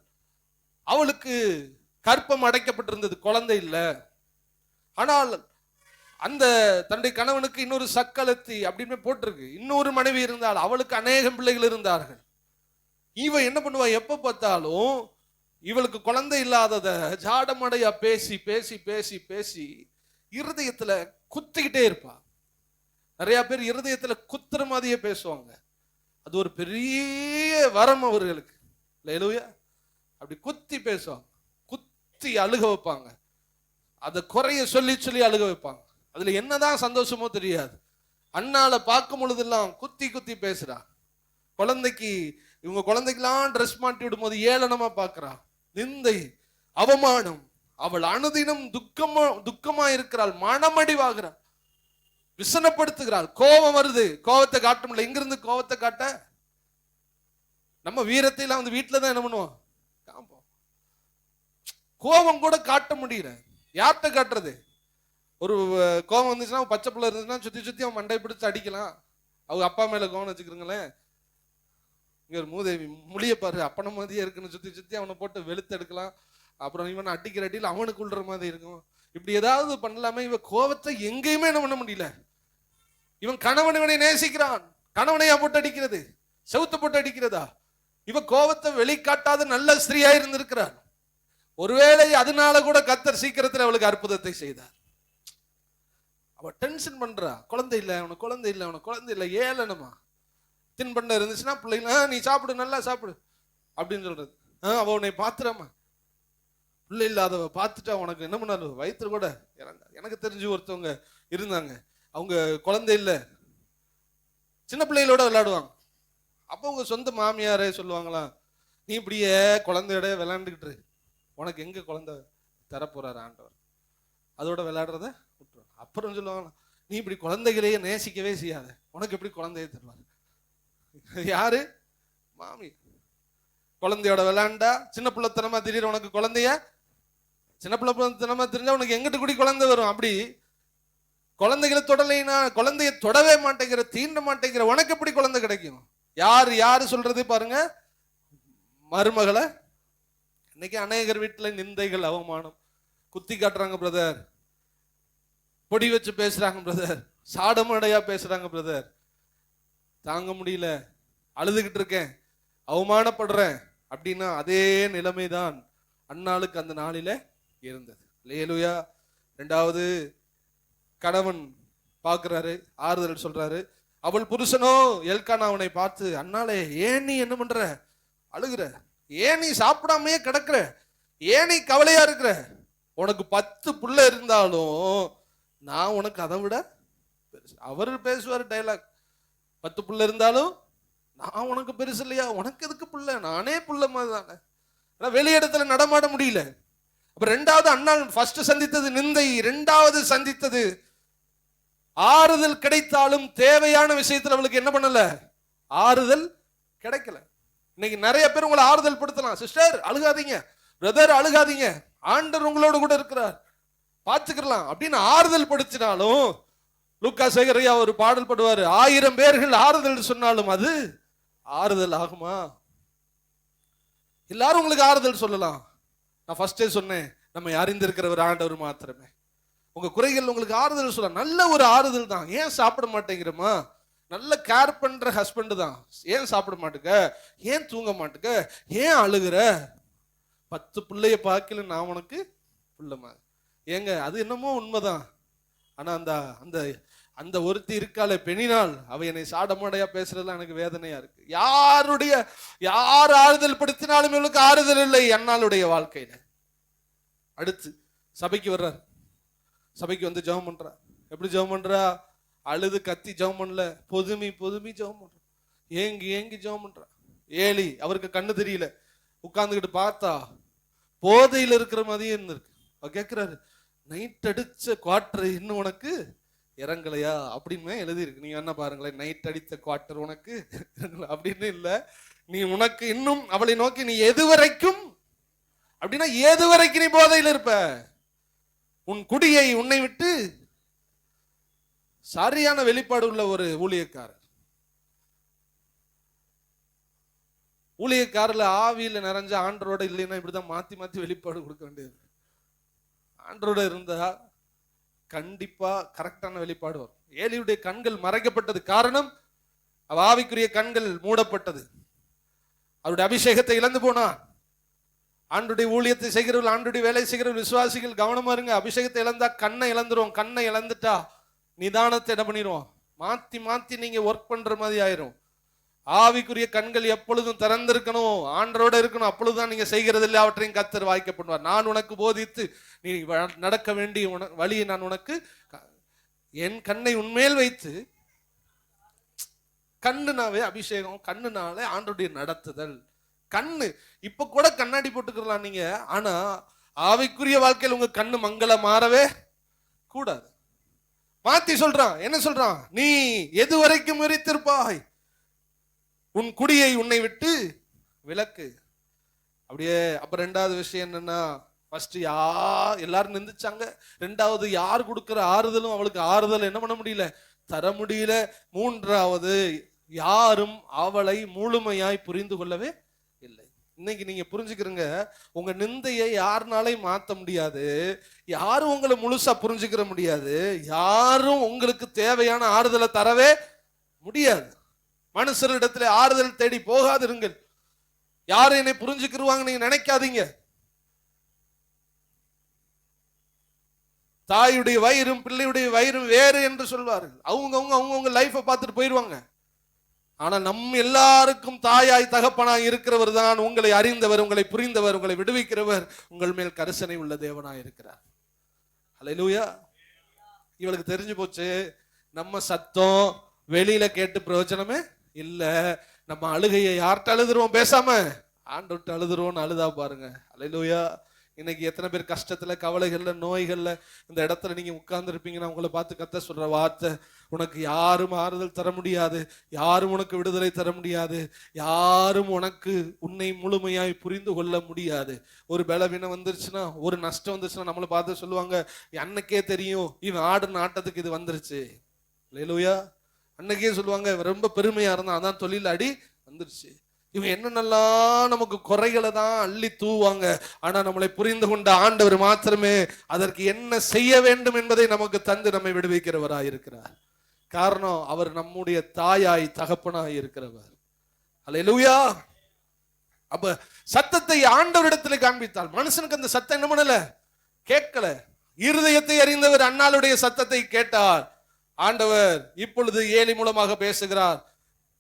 அவளுக்கு கற்பம் அடைக்கப்பட்டிருந்தது, குழந்தை இல்லை. ஆனால் அந்த தன்னுடைய கணவனுக்கு இன்னொரு சக்களத்தி அப்படின்னு போட்டிருக்கு. இன்னொரு மனைவி இருந்தால், அவளுக்கு அநேகம் பிள்ளைகள் இருந்தார்கள். இவ என்ன பண்ணுவா, எப்ப பார்த்தாலும் இவளுக்கு குழந்தை இல்லாதத ஜாடமடையா பேசி பேசி பேசி பேசி இருதயத்துல குத்திக்கிட்டே இருப்பா. நிறைய பேர் இருதயத்துல குத்துற மாதிரியே பேசுவாங்க. அது ஒரு பெரிய வரம் அவர்களுக்கு. அல்லேலூயா. அப்படி குத்தி பேசுவாங்க, குத்தி அழுக வைப்பாங்க, அதை குறைய சொல்லி சொல்லி அழுக வைப்பாங்க. அதுல என்னதான் சந்தோஷமோ தெரியாது. அண்ணால பார்க்கும் பொழுதெல்லாம் குத்தி குத்தி பேசுறா. குழந்தைக்கு இவங்க குழந்தைக்கெல்லாம் ட்ரெஸ் மாட்டி விடும் போது ஏளனமா பார்க்கிறா. நிந்தை, அவமானம். அவள் அனுதினம் துக்கமா இருக்கிறாள், மனமடிவாகிறாள், விசனப்படுத்துகிறாள். கோபம் வருது, கோபத்தை காட்ட முடியல. இங்கிருந்து கோபத்தை காட்ட நம்ம வீரத்தை எல்லாம் வந்து வீட்டுல தான் என்ன பண்ணுவோம், காப்போம். கோபம் கூட காட்ட முடியல. யார்கிட்ட காட்டுறது? ஒரு கோபம் வந்துச்சுன்னா, பச்சை பிள்ளை இருந்துச்சுன்னா சுத்தி சுத்தி அவன் மண்டை பிடிச்சு அடிக்கலாம். அவங்க அப்பா மேல கோவம் வச்சுக்கிறீங்களேன். இங்க ஒரு மூதேவி மொழிய பாரு, அப்பன மாதிரியே இருக்குன்னு சுத்தி சுத்தி அவனை போட்டு வெளுத்து எடுக்கலாம். அப்புறம் இவன் அடிக்கிற அடியில் அவனுக்கு உள்ற மாதிரி இருக்கும். இப்படி ஏதாவது பண்ணலாமே. இவன் கோபத்தை எங்கேயுமே என்ன பண்ண முடியல. இவன் கணவனை நேசிக்கிறான், கணவனையா போட்டு அடிக்கிறது, செவுத்த போட்டு அடிக்கிறதா? இவ கோபத்தை வெளிக்காட்டாத நல்ல ஸ்திரீயா இருந்திருக்கிறார். ஒருவேளை அதனால கூட கர்த்தர் சீக்கிரத்தில் அவளுக்கு அற்புதத்தை செய்தார். அவ டென்ஷன் பண்றா, குழந்தை இல்லை அவனுக்கு, குழந்தை இல்லை அவனுக்கு, குழந்தை இல்லை, ஏளனமா. தின்பண்ட இருந்துச்சுன்னா பிள்ளைங்களா நீ சாப்பிடு, நல்லா சாப்பிடு அப்படின்னு சொல்றது. அவ உன்னை பாத்துறாமா, பிள்ளை இல்லாதவ பார்த்துட்டா உனக்கு என்ன பண்ணாரு, வயிற்று கூட இறந்தா. எனக்கு தெரிஞ்சு ஒருத்தவங்க இருந்தாங்க, அவங்க குழந்தை இல்லை, சின்ன பிள்ளைகளோட விளையாடுவாங்க. அப்போ உங்க சொந்த மாமியாரே சொல்லுவாங்களாம், நீ இப்படியே குழந்தையோட விளையாண்டுக்கிட்டு உனக்கு எங்க குழந்தை தரப்போறாரு ஆண்டவர், அதோட விளையாடுறத விட்டுருவாங்க. அப்புறம் சொல்லுவாங்க, நீ இப்படி குழந்தைகளையே நேசிக்கவே செய்யாத, உனக்கு எப்படி குழந்தைய தருவாரு? யாரு? மாமி. குழந்தையோட விளையாண்டா சின்ன பிள்ளைத்தனமா திடீர் உனக்கு குழந்தைய, சின்ன பிள்ளைத்தனமா தெரிஞ்சா உனக்கு எங்கிட்டு கூடி குழந்தை வரும். அப்படி குழந்தைகளை தொடலைனா, குழந்தைய தொடவே மாட்டேங்கிற, தீண்ட மாட்டேங்கிற உனக்கு எப்படி குழந்தை கிடைக்கும்? யாரு சொல்றது பாருங்க, மருமகளை. இன்னைக்கு அநேகர் வீட்டுல நிந்தைகள், அவமானம், குத்தி காட்டுறாங்க பிரதர், பொடி வச்சு பேசுறாங்க பிரதர், சாடமடையா பேசுறாங்க பிரதர். தாங்க முடியல, அழுதுகிட்டு இருக்கேன், அவமானப்படுறேன் அப்படின்னா அதே நிலைமைதான் அன்னாளுக்கு அந்த நாளில இருந்தது. அல்லேலூயா. இரண்டாவது, கணவன் பார்க்கிறாரு, ஆறுதல் சொல்றாரு. அவள் புருஷனோ எல்கானா அவனை பார்த்து, அண்ணாலே ஏன் நீ என்ன பண்ற, அழுகிற, ஏன் நீ சாப்பிடாமையே கிடக்குற, ஏன் நீ கவலையா இருக்கிற, உனக்கு 10 புள்ள இருந்தாலும் நான் உனக்கு அதை விட பெருசு. அவர் பேசுவார் டைலாக், 10 புள்ள இருந்தாலும் நான் உனக்கு பெருசு இல்லையா, உனக்கு எதுக்கு புள்ள, நானே புள்ள மாதிரி தானே. வெளியிடத்துல நடமாட முடியல. அப்ப ரெண்டாவது அண்ணாள் ஃபர்ஸ்ட் சந்தித்தது நிந்தை, இரண்டாவது சந்தித்தது ஆறுதல். கிடைத்தாலும் தேவையான விஷயத்துல அவளுக்கு என்ன பண்ணல, ஆறுதல் கிடைக்கல. இன்னைக்கு நிறைய பேர் உங்களை ஆறுதல் படுத்தலாம், சிஸ்டர் அழுகாதீங்க, பிரதர் அழுகாதீங்க, ஆண்டவர் உங்களோடு கூட இருக்கிறார், பார்த்துக்கலாம் அப்படின்னு ஆறுதல் படுத்தினாலும், லூக்கா சேகரையா ஒரு பாடல் படுவாரு, 1000 பேர்கள் ஆறுதல் சொன்னாலும் அது ஆறுதல் ஆகுமா? எல்லாரும் உங்களுக்கு ஆறுதல் சொல்லலாம். நான் ஃபர்ஸ்டே சொன்னேன், நம்ம அறிந்திருக்கிறவர் ஆண்டவர் மாத்திரமே. உங்க குறைகள் உங்களுக்கு ஆறுதல் சொல்லலாம், நல்ல ஒரு ஆறுதல் தான். ஏன் சாப்பிட மாட்டேங்கிறமா, நல்ல கேர் பண்ற ஹஸ்பண்ட் தான், ஏன் சாப்பிட மாட்டுக்க, ஏன் தூங்க மாட்டுக்க, ஏன் அழுகுற, 10 பிள்ளைய பார்க்கல நான் உனக்கு பிள்ளைமா. ஏங்க அது என்னமோ உண்மைதான். ஆனா அந்த அந்த அந்த ஒருத்தி இருக்காளே பெண்ணினால், அவ என்னை சாடமாடையா பேசுறதுலாம் எனக்கு வேதனையா இருக்கு. யார் ஆறுதல் படுத்தினாலும் இவளுக்கு ஆறுதல் இல்லை அண்ணாளுடைய வாழ்க்கையில. அடுத்து சபைக்கு வர்றார், சபைக்கு வந்து ஜெபம் பண்றா. எப்படி ஜெபம் பண்றா? அழுது கத்தி ஜெபம் பண்ணல, பொதுமி ஜெபம் பண்றா, ஏங்கி ஜெபம் பண்றா. ஏலி அவருக்கு கண்ணு தெரியல, உட்கார்ந்துக்கிட்டு பார்த்தா போதையில் இருக்கிற மாதிரியே இருந்திருக்கு. அவ கேட்கிறாரு, நைட் அடிச்ச குவார்டர் இன்னும் உனக்கு இறங்கலையா அப்படின்னு எழுதி இருக்கு. நீங்க என்ன பாருங்களேன், நைட் அடித்த குவார்டர் உனக்கு அப்படின்னு இல்ல, நீ உனக்கு இன்னும் அவளை நோக்கி நீ எது வரைக்கும் அப்படின்னா, எது வரைக்கும் நீ போதையில் இருப்ப, உன் குடியை உன்னை விட்டு. சரியான வெளிப்பாடு உள்ள ஒரு ஊழியக்காரர்ல ஆவியில நிறைஞ்ச ஆண்டரோட இல்லைன்னா இப்படிதான் மாத்தி வெளிப்பாடு கொடுக்க வேண்டியது. ஆண்டரோட இருந்தா கண்டிப்பா கரெக்டான வெளிப்பாடு வரும். ஏலியுடைய கண்கள் மறைக்கப்பட்டது காரணம், அவ ஆவிக்குரிய கண்கள் மூடப்பட்டது. அவருடைய அபிஷேகத்தை இழந்து போனான். ஆண்டுடைய ஊழியத்தை செய்கிறவர்கள், ஆண்டுடைய வேலை செய்கிறவர்கள், விசுவாசிகள் கவனமா இருங்க. அபிஷேகத்தை இழந்தா கண்ணை இழந்துரும். கண்ணை இழந்துட்டா நிதானத்தை என்ன பண்ணிடுவோம், மாத்தி நீங்க ஒர்க் பண்ற மாதிரி ஆயிரும். ஆவிக்குரிய கண்கள் எப்பொழுதும் திறந்திருக்கணும், ஆண்டரோட இருக்கணும். அப்பொழுதுதான் நீங்க செய்கிறது எல்லாவற்றையும் கர்த்தர் வாய்க்க பண்ணுவார். நான் உனக்கு போதித்து நீ நடக்க வேண்டிய வழியை நான் உனக்கு, என் கண்ணை உன்மேல் வைத்து, கண்ணுனாவே அபிஷேகம், கண்ணுனாலே ஆண்டருடைய நடத்துதல். கண்ணு இப்ப கூட கண்ணாடி போட்டுக்கலாம் நீங்க, ஆனா ஆவிக்குரிய வாழ்க்கையில் உங்க கண்ணு மங்கள மாறவே கூடாது. மாத்தி சொல்றான், என்ன சொல்றான்? நீ எது வரைக்கும் விரித்திருப்பாய், உன் குடியை உன்னை விட்டு விலக்கு. அப்படியே. அப்ப ரெண்டாவது விஷயம் என்னன்னா, ஃபர்ஸ்ட் எல்லாரும் நிந்திச்சாங்க. ரெண்டாவது யார் கொடுக்கிற ஆறுதலும் அவளுக்கு ஆறுதல் என்ன பண்ண முடியல, தர முடியல. மூன்றாவது யாரும் அவளை முழுமையாய் புரிந்து கொள்ளவே இல்லை. இன்னைக்கு நீங்க புரிஞ்சுக்கிறீங்க, உங்க நிந்தையை யாருனாலையும் மாத்த முடியாது, யாரும் உங்களை முழுசா புரிஞ்சுக்கிற முடியாது, யாரும் உங்களுக்கு தேவையான ஆறுதலை தரவே முடியாது. மனுஷரிடத்துல ஆறுதல் தேடி போகாதிருங்கள். யாரும் என்னை புரிஞ்சுக்கிருவாங்க நீங்க நினைக்காதீங்க. தாயுடைய வயிறும் பிள்ளையுடைய வயிறும் வேறு என்று சொல்வார்கள். அவங்க லைஃபை பார்த்துட்டு போயிடுவாங்க. ஆனா நம்ம எல்லாருக்கும் தாயாய் தகப்பனாய் இருக்கிறவர் தான் உங்களை அறிந்தவர், உங்களை புரிந்தவர், உங்களை விடுவிக்கிறவர், உங்கள் மேல் கரிசனை உள்ள தேவனாய் இருக்கிறார். ஹல்லேலூயா. இவளுக்கு தெரிஞ்சு போச்சு, நம்ம சத்தம் வெளியில கேட்டு பிரயோஜனமே இல்ல, நம்ம அழுகையை யார்கிட்ட அழுதுருவோம், பேசாம ஆண்டவர்கிட்ட அழுதுருவோம்னு அழுதா பாருங்க. ஹல்லேலூயா. இன்னைக்கு எத்தனை பேர் கஷ்டத்துல, கவலைகள்ல, நோய்கள்ல இந்த இடத்துல நீங்க உட்கார்ந்து இருப்பீங்கன்னா உங்களை பார்த்து கர்த்தர் சொல்ற வார்த்தை, உனக்கு யாரும் ஆறுதல் தர முடியாது, யாரும் உனக்கு விடுதலை தர முடியாது, யாரும் உனக்கு உன்னை முழுமையாய் புரிந்து கொள்ள முடியாது. ஒரு பலவீனம் வந்துருச்சுன்னா, ஒரு நஷ்டம் வந்துருச்சுன்னா நம்மளை பார்த்து சொல்லுவாங்க, அன்னைக்கே தெரியும் இவன் ஆடுன ஆட்டத்துக்கு இது வந்துருச்சு. ஹல்லேலூயா. அன்னைக்கே சொல்லுவாங்க, ரொம்ப பெருமையா இருந்தான், அதான் தொழில் அடி வந்துருச்சு. இவன் என்னென்னலாம் நமக்கு குறைகளை தான் அள்ளி தூவாங்க. ஆனா நம்மளை புரிந்து கொண்ட ஆண்டவர் மாத்திரமே அதற்கு என்ன செய்ய வேண்டும் என்பதை நமக்கு தந்து நம்மை விடுவிக்கிறவராய் இருக்கிறார். காரணம், அவர் நம்முடைய தாயாய் தகப்பனாய் இருக்கிறவர். ஹல்லேலூயா. அப்ப சத்தத்தை ஆண்டவரிடத்தில் காண்பித்தால், மனுஷனுக்கு அந்த சத்தம் என்ன பண்ணல, கேட்கல. இருதயத்தை அறிந்தவர் அன்னாளுடைய சத்தத்தை கேட்டார். ஆண்டவர் இப்பொழுது ஏலி மூலமாக பேசுகிறார்.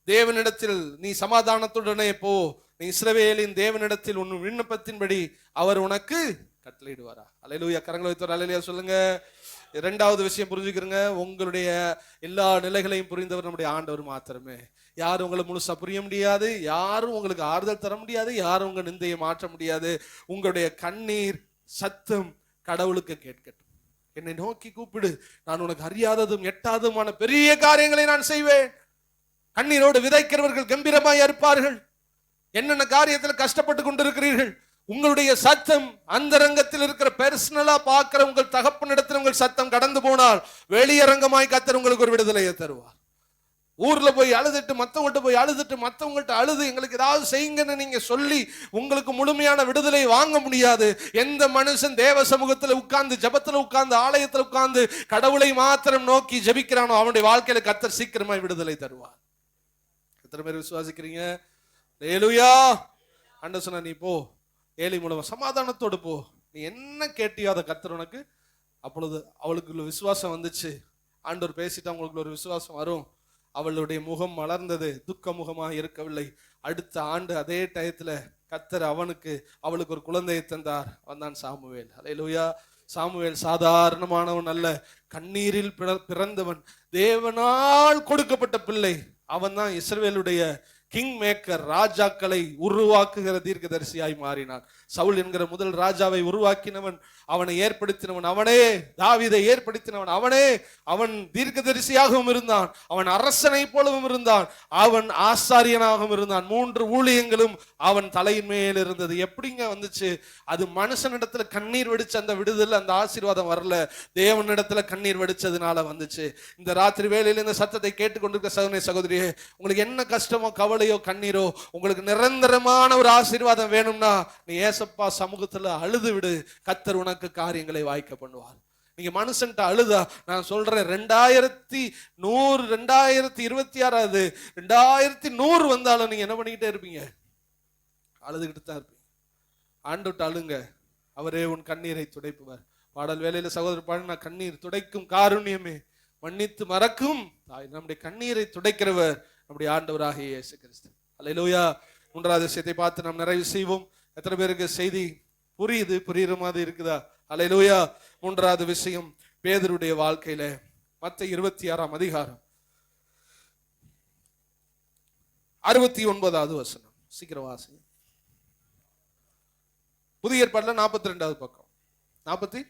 தேவனிடத்தில் நீ சமாதானத்துடனே போ, நீ இஸ்ரவேலின் தேவனிடத்தில் உன் விண்ணப்பத்தின்படி அவர் உனக்கு கட்டளையிடுவாரா. அல்லேலூயா. கரங்களை வைத்து அல்லேலூயா சொல்லுங்க. இரண்டாவது விஷயம் புரிஞ்சுக்கிறங்க, உங்களுடைய எல்லா நிலைகளையும் புரிந்தவர் நம்முடைய ஆண்டவர் மாத்திரமே. யாரும் உங்களை முழுசா புரிய முடியாது, யாரும் உங்களுக்கு ஆறுதல் தர முடியாது, யாரும் உங்க நிந்தையை மாற்ற முடியாது. உங்களுடைய கண்ணீர் சத்தம் கடவுளுக்கு கேட்கட்டும். என்னை நோக்கி கூப்பிடு, நான் உனக்கு அறியாததும் எட்டாததுமான பெரிய காரியங்களை நான் செய்வேன். கண்ணீரோடு விதைக்கிறவர்கள் கம்பீரமாய் இருப்பார்கள். என்னென்ன காரியத்தில் கஷ்டப்பட்டு கொண்டிருக்கிறீர்கள், உங்களுடைய சத்தம் அந்தரங்கத்தில் இருக்கிற பெர்சனலா பார்க்கிற உங்கள் தகப்பனிடத்தில் உங்கள் சத்தம் கடந்து போனால் வெளியரங்கமாய் கர்த்தர் உங்களுக்கு ஒரு விடுதலையை தருவார். ஊர்ல போய் அழுதுட்டு, மத்தவங்கள்ட்ட போய் அழுதுட்டு, மத்தவங்கள்ட்ட அழுது எங்களுக்கு ஏதாவது செய்யுங்கன்னு நீங்க சொல்லி உங்களுக்கு முழுமையான விடுதலை வாங்க முடியாது. எந்த மனுஷன் தேவ சமூகத்துல உட்கார்ந்து, ஜபத்துல உட்கார்ந்து, ஆலயத்துல உட்கார்ந்து கடவுளை மாத்திரம் நோக்கி ஜபிக்கிறானோ அவனுடைய வாழ்க்கையில கர்த்தர் சீக்கிரமாய் விடுதலை தருவார். எத்தனை பேர் விசுவாசிக்கிறீங்க? ஹல்லேலூயா. ஆண்டவர் சொன்னா, நீ போ, ஏலி மூலமா சமாதானத்தோடு போ, நீ என்ன கேட்டியோ அதை கர்த்தர் உனக்கு. அப்பொழுது அவளுக்குள்ள விசுவாசம் வந்துச்சு. ஆண்டவர் பேசிட்டு அவங்களுக்கு ஒரு விசுவாசம் வரும். அவளுடைய முகம் மலர்ந்தது, துக்க முகமாக இருக்கவில்லை. அடுத்த ஆண்டு அதே டயத்துல கர்த்தர் அவளுக்கு ஒரு குழந்தையை தந்தார். வந்தான் சாமுவேல். ஹல்லேலூயா. சாமுவேல் சாதாரணமானவன் அல்ல, கண்ணீரில் பிறந்தவன், தேவனால் கொடுக்கப்பட்ட பிள்ளை. அவன் தான் இஸ்ரவேலுடைய கிங் மேக்கர், ராஜாக்களை உருவாக்குகிற தீர்க்கதரிசியாய் மாறினான். சவுல் என்கிற முதல் ராஜாவை உருவாக்கினவன், அவனை ஏற்படுத்தினவன் அவனே. தாவீதை ஏற்படுத்தினவன் அவனே. அவன் தீர்க்கதரிசியாகவும் இருந்தான், அவன் அரசனை போலவும் இருந்தான், அவன் ஆசாரியனாகவும் இருந்தான். 3 ஊழியங்களும் அவன் தலையின் மேல் இருந்தது. எப்படிங்க வந்துச்சு? அது மனுஷனிடத்துல கண்ணீர் வெடிச்ச அந்த விடுதலை, அந்த ஆசீர்வாதம் வரல, தேவனிடத்துல கண்ணீர் வெடிச்சதுனால வந்துச்சு. இந்த ராத்திரி வேளையில் இந்த சத்தத்தை கேட்டுக்கொண்டிருக்க சகோதரனே, சகோதரியே, உங்களுக்கு என்ன கஷ்டமோ, கவலையோ, கண்ணீரோ, உங்களுக்கு நிரந்தரமான ஒரு ஆசீர்வாதம் வேணும்னா நீ ஏசப்பா சமூகத்துல அழுது விடு. கர்த்தர் உனக்கு காரியங்களை வாய்க்க பண்ணுவார். நீங்க மனுஷன்ட்ட அழுதா, நான் சொல்றேன், 2100 2026 2100 வந்தாலும் நீங்க என்ன பண்ணிக்கிட்டே இருப்பீங்க? அழுதுகிட்டு தான் இருப்பீங்க. ஆண்டவர்ட்ட அழுங்க, அவரே உன் கண்ணீரை துடைப்புவார். பாடல் வேலையில சகோதரர் பாருங்க, கண்ணீர் துடைக்கும் காருண்யமே, மன்னித்து மறக்கும் தாய். நம்முடைய கண்ணீரை துடைக்கிறவர் நம்முடைய ஆண்டவராகிய இயேசு கிறிஸ்து. அல்லேலூயா. மூன்றாவது விஷயத்தை பார்த்து நாம் நிறைவு செய்வோம். எத்தனை பேருக்கு செய்தி புரியுற மாதிரி இருக்குதா? அல்லேலூயா. மூன்றாவது விஷயம் பேதுருடைய வாழ்க்கையில மத்தேயு 26ஆம் அதிகாரம் 69வது வசனம். சீக்கிரம் வாசி. புதிய ஏற்பாடுல 42வது பக்கம் 43.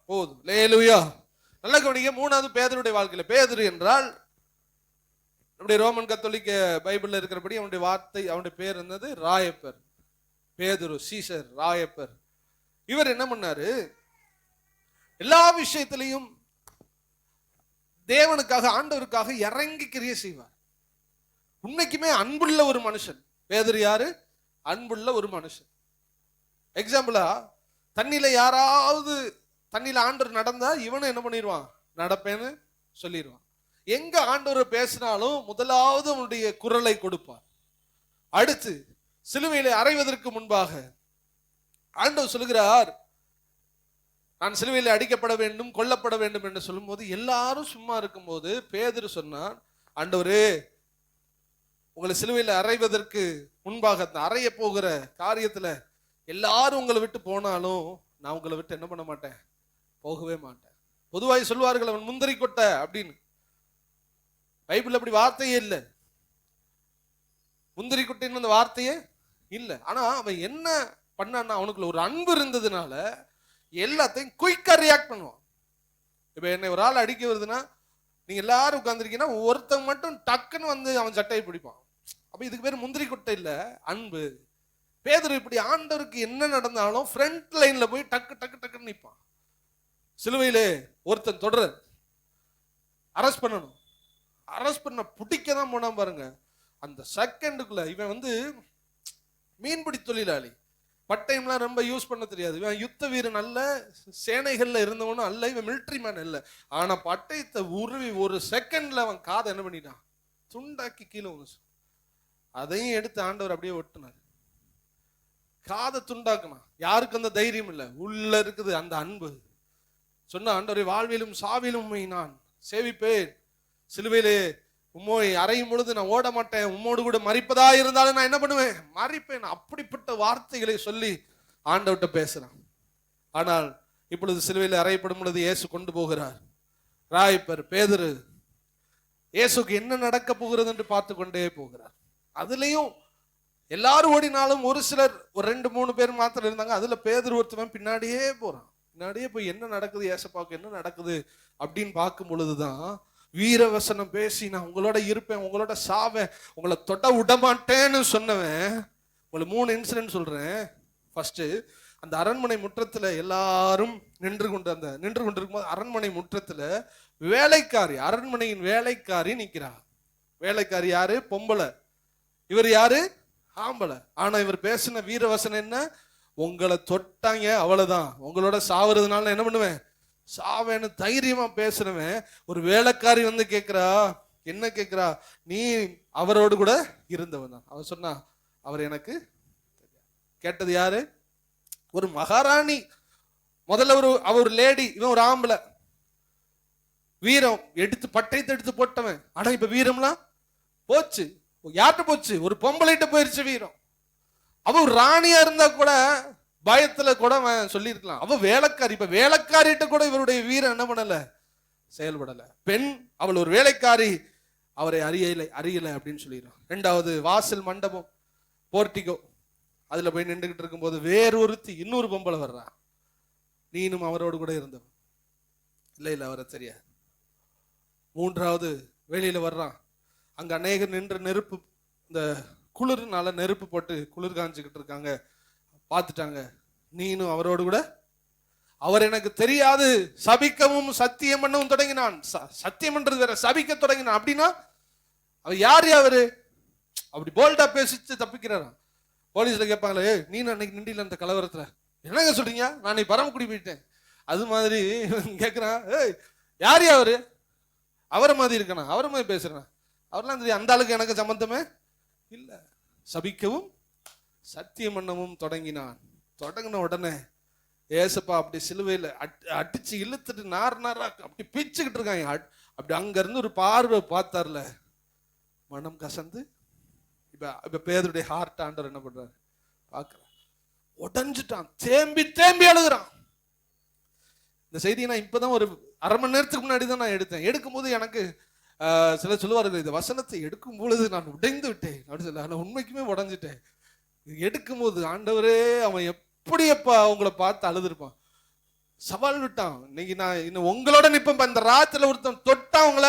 போதும். அல்லேலூயா. நல்ல கவனிங்க. மூணாவது பேதுருடைய வாழ்க்கையில, பேதுரு என்றால் நம்முடைய ரோமன் கத்தோலிக்க பைபிள்ல இருக்கிறபடி அவனுடைய வார்த்தை, அவனுடைய பேர் என்னது? ராயப்பர். பேதுரு, சீசர், ராயப்பர். இவர் என்ன பண்ணாரு? எல்லா விஷயத்திலையும் தேவனுக்காக, ஆண்டவருக்காக இறங்கி கிரியை செய்வார். உண்மைக்குமே அன்புள்ள ஒரு மனுஷன் பேதுரு. யாரு? அன்புள்ள ஒரு மனுஷன். எக்ஸாம்பிளா, தண்ணியில யாராவது தண்ணியில ஆண்டவர் நடந்தா இவனும் என்ன பண்ணிடுவான்? நடப்பேன்னு சொல்லிடுவான். எங்க ஆண்டவர் பேசினாலும் முதலாவது அவனுடைய குரலை கொடுப்பார். அடுத்து சிலுவையிலே அறைவதற்கு முன்பாக ஆண்டவர் சொல்லுகிறார், நான் சிலுவையிலே அடிக்கப்பட வேண்டும், கொல்லப்பட வேண்டும் என்று சொல்லும்போது எல்லாரும் சும்மா இருக்கும்போது பேதுரு சொன்னான், ஆண்டவரே, உங்களை சிலுவையில அறைவதற்கு முன்பாக அந்த அறைய போகிற காரியத்துல எல்லாரும் உங்களை விட்டு போனாலும் நான் உங்களை விட்டு என்ன பண்ண மாட்டேன்? போகவே மாட்டேன். பொதுவாக சொல்வார்கள் அவன் முந்திரி கொட்ட அப்படின்னு. பைபிள் அப்படி வார்த்தையே இல்லை. முந்திரி கொட்டைன்னு அந்த வார்த்தையே இல்லை. ஆனா அவன் என்ன பண்ணான்னா, அவனுக்குள்ள ஒரு அன்பு இருந்ததுனால எல்லாத்தையும் குயிக்கா ரியாக்ட் பண்ணுவான். இப்ப என்னை ஒரு ஆள் அடிக்க வருதுன்னா, நீங்க எல்லாரும் உட்கார்ந்துருக்கீங்கன்னா ஒருத்தன் மட்டும் டக்குன்னு வந்து அவன் சட்டையை பிடிப்பான். அப்ப இதுக்கு பேர் முந்திரி கொட்டை இல்ல, அன்பு. பேதுரு இப்படி ஆண்டவருக்கு என்ன நடந்தாலும் ஃப்ரண்ட் லைன்ல போய் டக்கு டக்கு டக்குன்னு நிற்பான். சிலுவையிலே ஒருத்தன் தொடர அரெஸ்ட் பண்ணணும், அரெஸ்ட் பண்ண பிடிக்க தான் போனா பாருங்க, அந்த செகண்டுக்குள்ள இவன் வந்து மீன்பிடி தொழிலாளி, பட்டயம்லாம் ரொம்ப யூஸ் பண்ண தெரியாது, இவன் யுத்த வீரன் அல்ல, சேனைகள்ல இருந்தவனும் அல்ல, இவன் மிலிட்டரி மேன் இல்ல. ஆனா பட்டயத்தை உருவி ஒரு செகண்ட்ல அவன் காதை என்ன பண்ணிட்டான்? துண்டாக்கி கீழே வந்து அதையும் எடுத்து ஆண்டவர் அப்படியே ஒட்டுனார். காதை துண்டாக்குனா. யாருக்கு அந்த தைரியம் இல்லை? உள்ள இருக்குது அந்த அன்பு. சொன்ன, ஆண்டவரை, வாழ்விலும் சாவிலும் உம்மை நான் சேவிப்பேன், சிலுவையிலே உம்மோய் அறையும் பொழுது நான் ஓட மாட்டேன், உம்மோடு கூட மறிப்பதா இருந்தாலும் நான் என்ன பண்ணுவேன்? மறிப்பேன். அப்படிப்பட்ட வார்த்தைகளை சொல்லி ஆண்டவர்கிட்ட பேசுறான். ஆனால் இப்பொழுது சிலுவையில் அறையப்படும் பொழுது இயேசு கொண்டு போகிறார். ராயப்பர் பேதுரு இயேசுக்கு என்ன நடக்க போகிறது என்று பார்த்து கொண்டே போகிறார். அதுலயும் எல்லாரும் ஓடினாலும் ஒரு சிலர், ஒரு 2-3 பேர் மாத்திரம் இருந்தாங்க. அதுல பேதுரு ஒருத்தவன் பின்னாடியே போறான். பின்னாடியே போய் என்ன நடக்குது, ஏசப்பாவுக்கு என்ன நடக்குது அப்படின்னு பார்க்கும் பொழுதுதான் வீரவசனம் பேசி, நான் உங்களோட இருப்பேன், உங்களோட சாவேன், உங்களை தொட விடமாட்டேன்னு சொன்னவன். உங்களுக்கு 3 இன்சிடென்ட் சொல்றேன். ஃபர்ஸ்ட், அந்த அரண்மனை முற்றத்துல எல்லாரும் நின்று கொண்டிருக்கும் போது அரண்மனை முற்றத்துல வேலைக்காரி, அரண்மனையின் வேலைக்காரி நிக்கிறா. வேலைக்காரி யாரு? பொம்பளை. இவர் யாரு? ஆம்பளை. ஆனா இவர் பேசின வீரவசனம் என்ன? உங்களை தொட்டாங்க அவ்வளவுதான், உங்களோட சாவுறதுனால என்ன பண்ணுவேன்? சாவேன்னு தைரியமா பேசுறவன். ஒரு வேலைக்காரி வந்து கேட்கிறா, என்ன கேட்கிறா? நீ அவரோடு கூட இருந்தவன் தான். அவன் சொன்னா, அவர் எனக்கு கேட்டது யாரு? ஒரு மகாராணி. முதல்ல அவர் லேடி, இவன் ஒரு ஆம்பளை. வீரம் எடுத்து பட்டயத்தை எடுத்து போட்டவன். ஆனா இப்ப வீரம்லாம் போச்சு. யார்கிட்ட போச்சு? ஒரு பொம்பளைகிட்ட போயிருச்சு வீரம். அவ ராணியா இருந்தா கூட பயத்துல கூட சொல்லியிருக்கலாம். அவ வேலைக்காரி. இப்ப வேலைக்காரிட்ட கூட இவருடைய வீரம் என்ன பண்ணல? செயல்படல. பெண், அவள் ஒரு வேலைக்காரி, அவரை அறியலை அப்படின்னு சொல்லிடுறான். 2வது, வாசல் மண்டபம், போர்ட்டிகோ, அதுல போய் நின்றுகிட்டு இருக்கும்போது வேறொருத்தி, இன்னொரு பொம்பளை வர்றா. நீனும் அவரோடு கூட இருந்தவன். இல்ல அவரை தெரியாது. 3வது, வெளியில வர்றான். அங்க அநேகர் நின்று நெருப்பு, இந்த குளிர்னால நெருப்பு போட்டு குளிர் காஞ்சிக்கிட்டு இருக்காங்க, பார்த்துட்டாங்க. நீனும் அவரோடு கூட. அவர் எனக்கு தெரியாது, சபிக்கவும் சத்தியம் பண்ணவும் தொடங்கினான். சத்தியம் பண்றது வேற, சபிக்க தொடங்கினான். அப்படின்னா அவர் யாரு? அவரு அப்படி போல்டா பேசிச்சு தப்பிக்கிறாராம். போலீஸ்ல கேட்பாங்களே, நீ அன்னைக்கு நின்றில அந்த கலவரத்துல என்னங்க சொல்றீங்க? நான் பரமக்குடி போயிட்டேன். அது மாதிரி கேட்கிறான், ஏய் யாரு அவரு? அவரை மாதிரி இருக்கணும், அவரை மாதிரி பேசுறேன், அவர்லாம் தெரியும். அந்த ஆளுக்கு எனக்கு சம்பந்தமே இல்ல. சபிக்கவும் சத்தியம் பண்ணவும் தொடங்கினான். தொடங்கின உடனே ஏசப்பா அப்படி சிலுவையில் அடிச்சு இழுத்துட்டு நாரா அப்படி பிச்சுக்கிட்டு இருக்காங்க. அப்படி அங்க இருந்து ஒரு பார்வை பார்த்தார்ல, மனம் கசந்து. இப்ப பேதுடைய ஹார்ட் ஆண்டவர் என்ன பண்றாரு பாக்குற, உடஞ்சிட்டான், தேம்பி தேம்பி அழுகிறான். இந்த செய்தியை நான் இப்பதான் ஒரு அரை மணி நேரத்துக்கு முன்னாடி தான் நான் எடுத்தேன். எடுக்கும்போது எனக்கு சில சொல்லுவார்கள், இந்த வசனத்தை எடுக்கும் பொழுது நான் உடைந்து விட்டேன் அப்படின்னு சொல்ல. நான் உண்மைக்குமே உடஞ்சிட்டேன். எடுக்கும் போது ஆண்டவரே, அவன் எப்படியப்பா அவங்கள பார்த்து அழுதுருப்பான். சவால் விட்டான், இன்னைக்கு நான் இன்னும் உங்களோட நிப்பேன். இந்த ராத்திரில ஒருத்தன் தொட்டா அவங்கள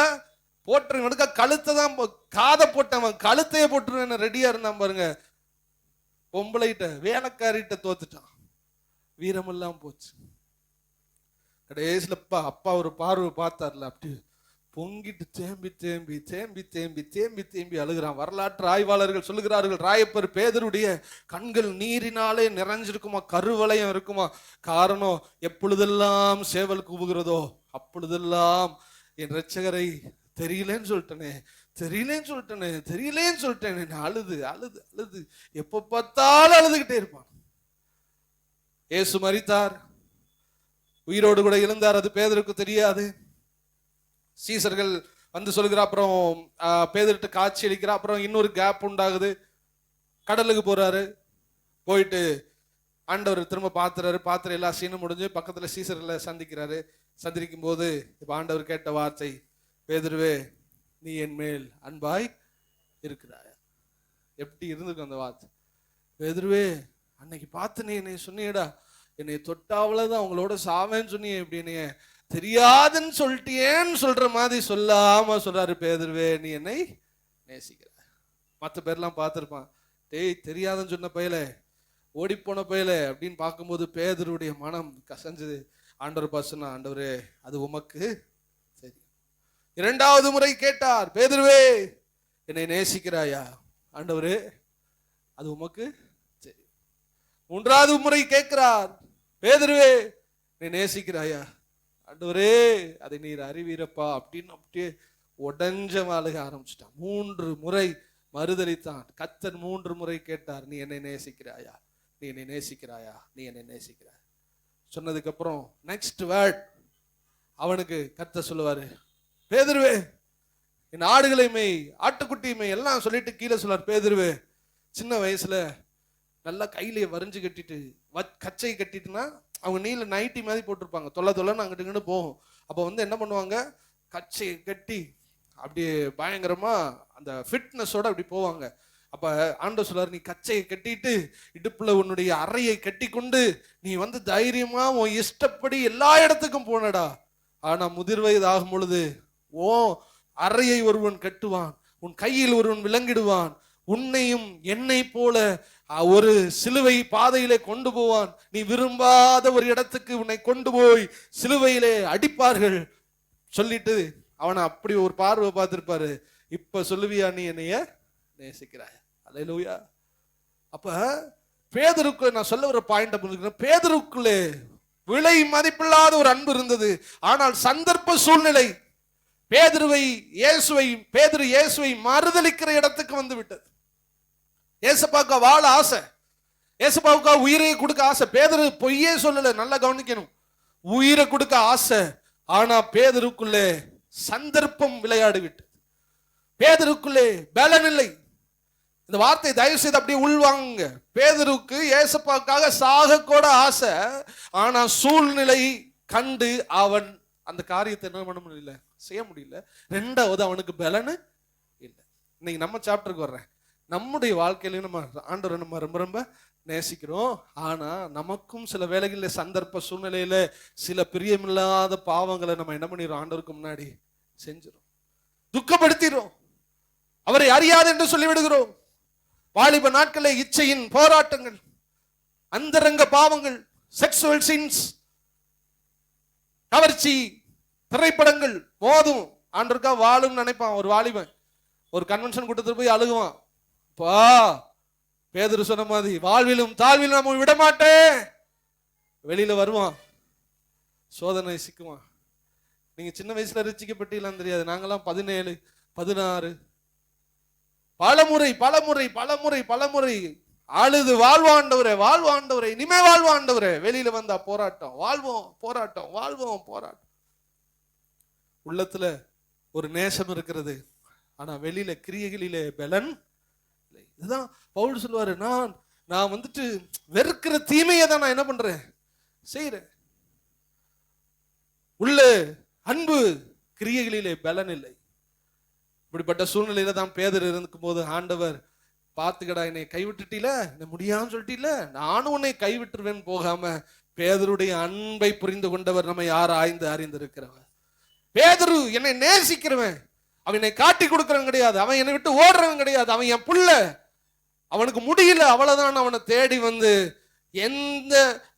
போட்டுருவேன், எடுக்க கழுத்தை தான் காதை போட்டவன் கழுத்தையே போட்டுருவேன் ரெடியா இருந்தான் பாருங்க. பொம்பளைகிட்ட வேலைக்காரிட்ட தோத்துட்டான், வீரமெல்லாம் போச்சு. கடைசியில அப்பா ஒரு பார்வை பார்த்தார்ல, அப்படி பொங்கிட்டு தேம்பி தேம்பி தேம்பி தேம்பி தேம்பி தேம்பி அழுகிறான். வரலாற்று ஆய்வாளர்கள் சொல்லுகிறார்கள், ராயப்பர் பேதருடைய கண்கள் நீரினாலே நிறைஞ்சிருக்குமா, கருவளையம் இருக்குமா. காரணம், எப்பொழுதெல்லாம் சேவல் கூவுகிறதோ அப்பொழுதெல்லாம் என் இரட்சகரை தெரியலேன்னு சொல்லிட்டேனே, தெரியலேன்னு சொல்லிட்டேனே, தெரியலேன்னு சொல்லிட்டேனே. அழுது அழுது அழுது எப்ப பார்த்தாலும் அழுதுகிட்டே இருப்பான். இயேசு மரித்தார், உயிரோடு கூட எழுந்தார், அது பேதருக்கு தெரியாது. சீசர்கள் வந்து சொல்லுகிறா, அப்புறம் பேதர்கிட்ட காட்சி அளிக்கிறா. அப்புறம் இன்னொரு கேப் உண்டாகுது, கடலுக்கு போறாரு. போயிட்டு ஆண்டவர் திரும்ப பாத்துறாரு. பாத்திர எல்லா சீனும் முடிஞ்சு பக்கத்துல சீசர்களை சந்திக்கிறாரு. சந்திக்கும் போது இப்ப ஆண்டவர் கேட்ட வார்த்தை, பேதுருவே நீ என் மேல் அன்பாய் இருக்கிறாய். எப்படி இருந்திருக்கும் அந்த வார்த்தை? பேதுருவே, அன்னைக்கு பார்த்து நீ என்னை சொன்னியடா, என்னை தொட்டாவளதான் அவங்களோட சாவேன்னு சொன்னியே, இப்படி என்னைய தெரியாதுன்னு சொல்லிட்டியேன்னு சொல்ற மாதிரி சொல்லாம சொல்றாரு, பேதுருவே நீ என்னை நேசிக்கிற. மற்ற பேர்லாம் பார்த்துருப்பான், டேய் தெரியாதுன்னு சொன்ன பயலே, ஓடிப்போன பயலே அப்படின்னு பார்க்கும்போது பேதுருடைய மனம் கசஞ்சது. ஆண்டவர் பாசனா, ஆண்டவரே அது உமக்கு சரி. இரண்டாவது முறை கேட்டார், பேதுருவே என்னை நேசிக்கிறாயா? ஆண்டவரே அது உமக்கு சரி. மூன்றாவது முறை கேட்கிறார், பேதுருவே என்னை நேசிக்கிறாயா? ஆண்டவரே அதை நீர் அறிவீரப்பா அப்படின்னு அப்படியே உடஞ்ச அழுக ஆரம்பிச்சுட்டான். 3 முறை மறுதளித்தான். கர்த்தர் 3 முறை கேட்டார், நீ என்னை நேசிக்கிறாயா, நீ என்னை நேசிக்கிறாயா, நீ என்னை நேசிக்கிறாய். சொன்னதுக்கு அப்புறம் நெக்ஸ்ட் வேர்ட் அவனுக்கு கர்த்தர் சொல்லுவாரு, பேதுருவே என் ஆடுகளை மேய், ஆட்டுக்குட்டி மேய் எல்லாம் சொல்லிட்டு கீழே சொல்லுவார், பேதுருவே சின்ன வயசுல நல்லா கையிலேயே வரைஞ்சு கட்டிட்டு கச்சை கட்டிட்டுனா அவங்க நீல நைட்டி மாதிரி போட்டிருப்பாங்க, தொல்லைன்னு அங்கிட்டு இங்கிட்டு போகும். அப்போ வந்து என்ன பண்ணுவாங்க, கச்சை கட்டி அப்படியே பயங்கரமா அந்த ஃபிட்னஸோட அப்படி போவாங்க. அப்ப ஆண்டவர் சொல்றாரு, நீ கச்சையை கட்டிட்டு இடுப்புல உன்னுடைய அறையை கட்டி கொண்டு நீ வந்து தைரியமா உன் இஷ்டப்படி எல்லா இடத்துக்கும் போனடா. ஆனா முதிர் வயது ஆகும் பொழுது ஓ அறையை ஒருவன் கட்டுவான், உன் கையில் ஒருவன் விலங்கிடுவான், உன்னையும் என்னை போல ஒரு சிலுவை பாதையிலே கொண்டு போவான், நீ விரும்பாத ஒரு இடத்துக்கு உன்னை கொண்டு போய் சிலுவையிலே அடிப்பார்கள் சொல்லிட்டு அவனை அப்படி ஒரு பார்வை பார்த்திருப்பாரு. இப்ப சொல்லுவியா நீ என்னைய நேசிக்கிறாய்? அல்லேலூயா. அப்ப பேதுருக்கு நான் சொல்ல ஒரு பாயிண்ட் புரிஞ்சுக்கிறேன். பேதுருக்குள்ளே விலை மதிப்பில்லாத ஒரு அன்பு இருந்தது. ஆனால் சந்தர்ப்ப சூழ்நிலை பேதுரு இயேசுவை மறுதலிக்கிற இடத்துக்கு வந்து விட்டது. ஏசப்பாவுக்கு வாழ ஆசை, ஏசப்பாவுக்கு உயிரை கொடுக்க ஆசை. பேதுரு பொய்யே சொல்லல, நல்லா கவனிக்கணும், உயிரை கொடுக்க ஆசை. ஆனா பேதுருக்குள்ளே சந்தர்ப்பம் விளையாடி விட்டு, பேதுருக்குள்ளே பலன் இல்லை. இந்த வார்த்தை தயவு செய்து அப்படியே உள்வாங்க. பேதுருக்கு ஏசப்பாவுக்காக சாக கூட ஆசை, ஆனா சூழ்நிலை கண்டு அவன் அந்த காரியத்தை என்ன பண்ண முடியல, செய்ய முடியல. ரெண்டாவது அவனுக்கு பலன் இல்லை. இன்னைக்கு நம்ம சாப்டருக்கு வர்றேன். நம்முடைய வாழ்க்கையிலையும் நம்ம ஆண்டவரை நம்ம ரொம்ப ரொம்ப நேசிக்கிறோம். ஆனா நமக்கும் சில வேளைகளில் சந்தர்ப்ப சூழ்நிலையில சில பிரியமில்லாத பாவங்களை நம்ம என்ன பண்ணிடுறோம், ஆண்டவருக்கு முன்னாடி செஞ்சிடும், துக்கப்படுத்திடும், அவரை அறியாது என்று சொல்லிவிடுகிறோம். வாலிப நாட்களே இச்சையின் போராட்டங்கள், அந்தரங்க பாவங்கள், செக்சுவல் சின்ஸ், கவர்ச்சி, திரைப்படங்கள் போதும். ஆண்டவருக்கா வாழும் நினைப்பான் ஒரு வாலிபன். ஒரு கன்வென்ஷன் கூட்டத்தில் போய் அழுகுவான். பேதுரு சொன்ன மாதிரி வாழ்விலும் தாழ்விலும் நம்ம விட மாட்டேன். வெளியில வருவான், சோதனை சிக்குவான். நீங்க சின்ன வயசுல ரட்சிக்கப்பட்டீங்களான்னு தெரியாது. நாங்கெல்லாம் 17, 16 பலமுறை பலமுறை பலமுறை பலமுறை அழுது வாழ்வாண்டவரே வாழ்வாண்டவரே இனிமே வாழ்வாண்டவரே. வெளியில வந்தா போராட்டம், வாழ்வோம் போராட்டம், வாழ்வோம் போராட்டம். உள்ளத்துல ஒரு நேசம் இருக்கிறது, ஆனா வெளியில கிரியைகளிலே பலன். இதுதான் பவுல் சொல்லுவாரு, நான் வந்துட்டு வெறுக்கிற தீமையை தான் நான் என்ன பண்றேன், செய்யறேன். உள்ள அன்பு, கிரியைகளிலே பலன் இல்லை. இப்படிப்பட்ட சூழ்நிலையில தான் பேதர் இருக்கும் போது ஆண்டவர், பார்த்துக்கடா என்னை கைவிட்டுட்டீல, என்ன முடியான்னு சொல்லிட்டீல, நானும் உன்னை கைவிட்டுருவேன் போகாம, பேதருடைய அன்பை புரிந்து கொண்டவர் நம்ம யார் ஆய்ந்து அறிந்திருக்கிறவர். பேதரு என்னை நேசிக்கிறவன், அவன் என்னை காட்டி கொடுக்கறவன் கிடையாது, அவன் என்னை விட்டு ஓடுறவன் கிடையாது, அவன் என் புள்ள, அவனுக்கு முடியல அவ்வளவுதான் அவனை தேடி வந்து எந்த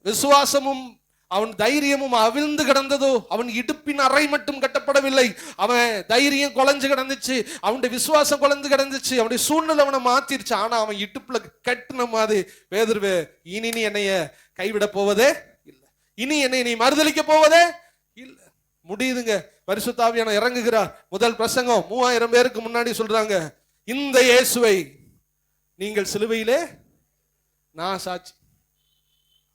விசுவாசமும் அவன் தைரியமும் அவிழ்ந்து கிடந்ததோ, அவன் இடுப்பின் அறை மட்டும் கட்டப்படவில்லை, அவன் தைரியம் குலைஞ்சு கிடந்துச்சு, அவனுடைய விசுவாசம் குலைஞ்சு கிடந்துச்சு, அவனுடைய சூழ்நிலை அவனை மாத்திருச்சு. ஆனா அவன் இடுப்புல கட்டின மாதிரி, பேதுருவே இனி நீ என்னைய கைவிட போவதே இல்லை, இனி என்னை நீ மறுதலிக்க போவதே இல்லை. முடியுதுங்க. பரிசுத்த ஆவியானவர் இறங்குகிறார். முதல் பிரசங்கம் 3000 பேருக்கு முன்னாடி சொல்றாங்க, இந்த இயேசுவை நீங்கள் சிலுவையிலே நான் சாட்சி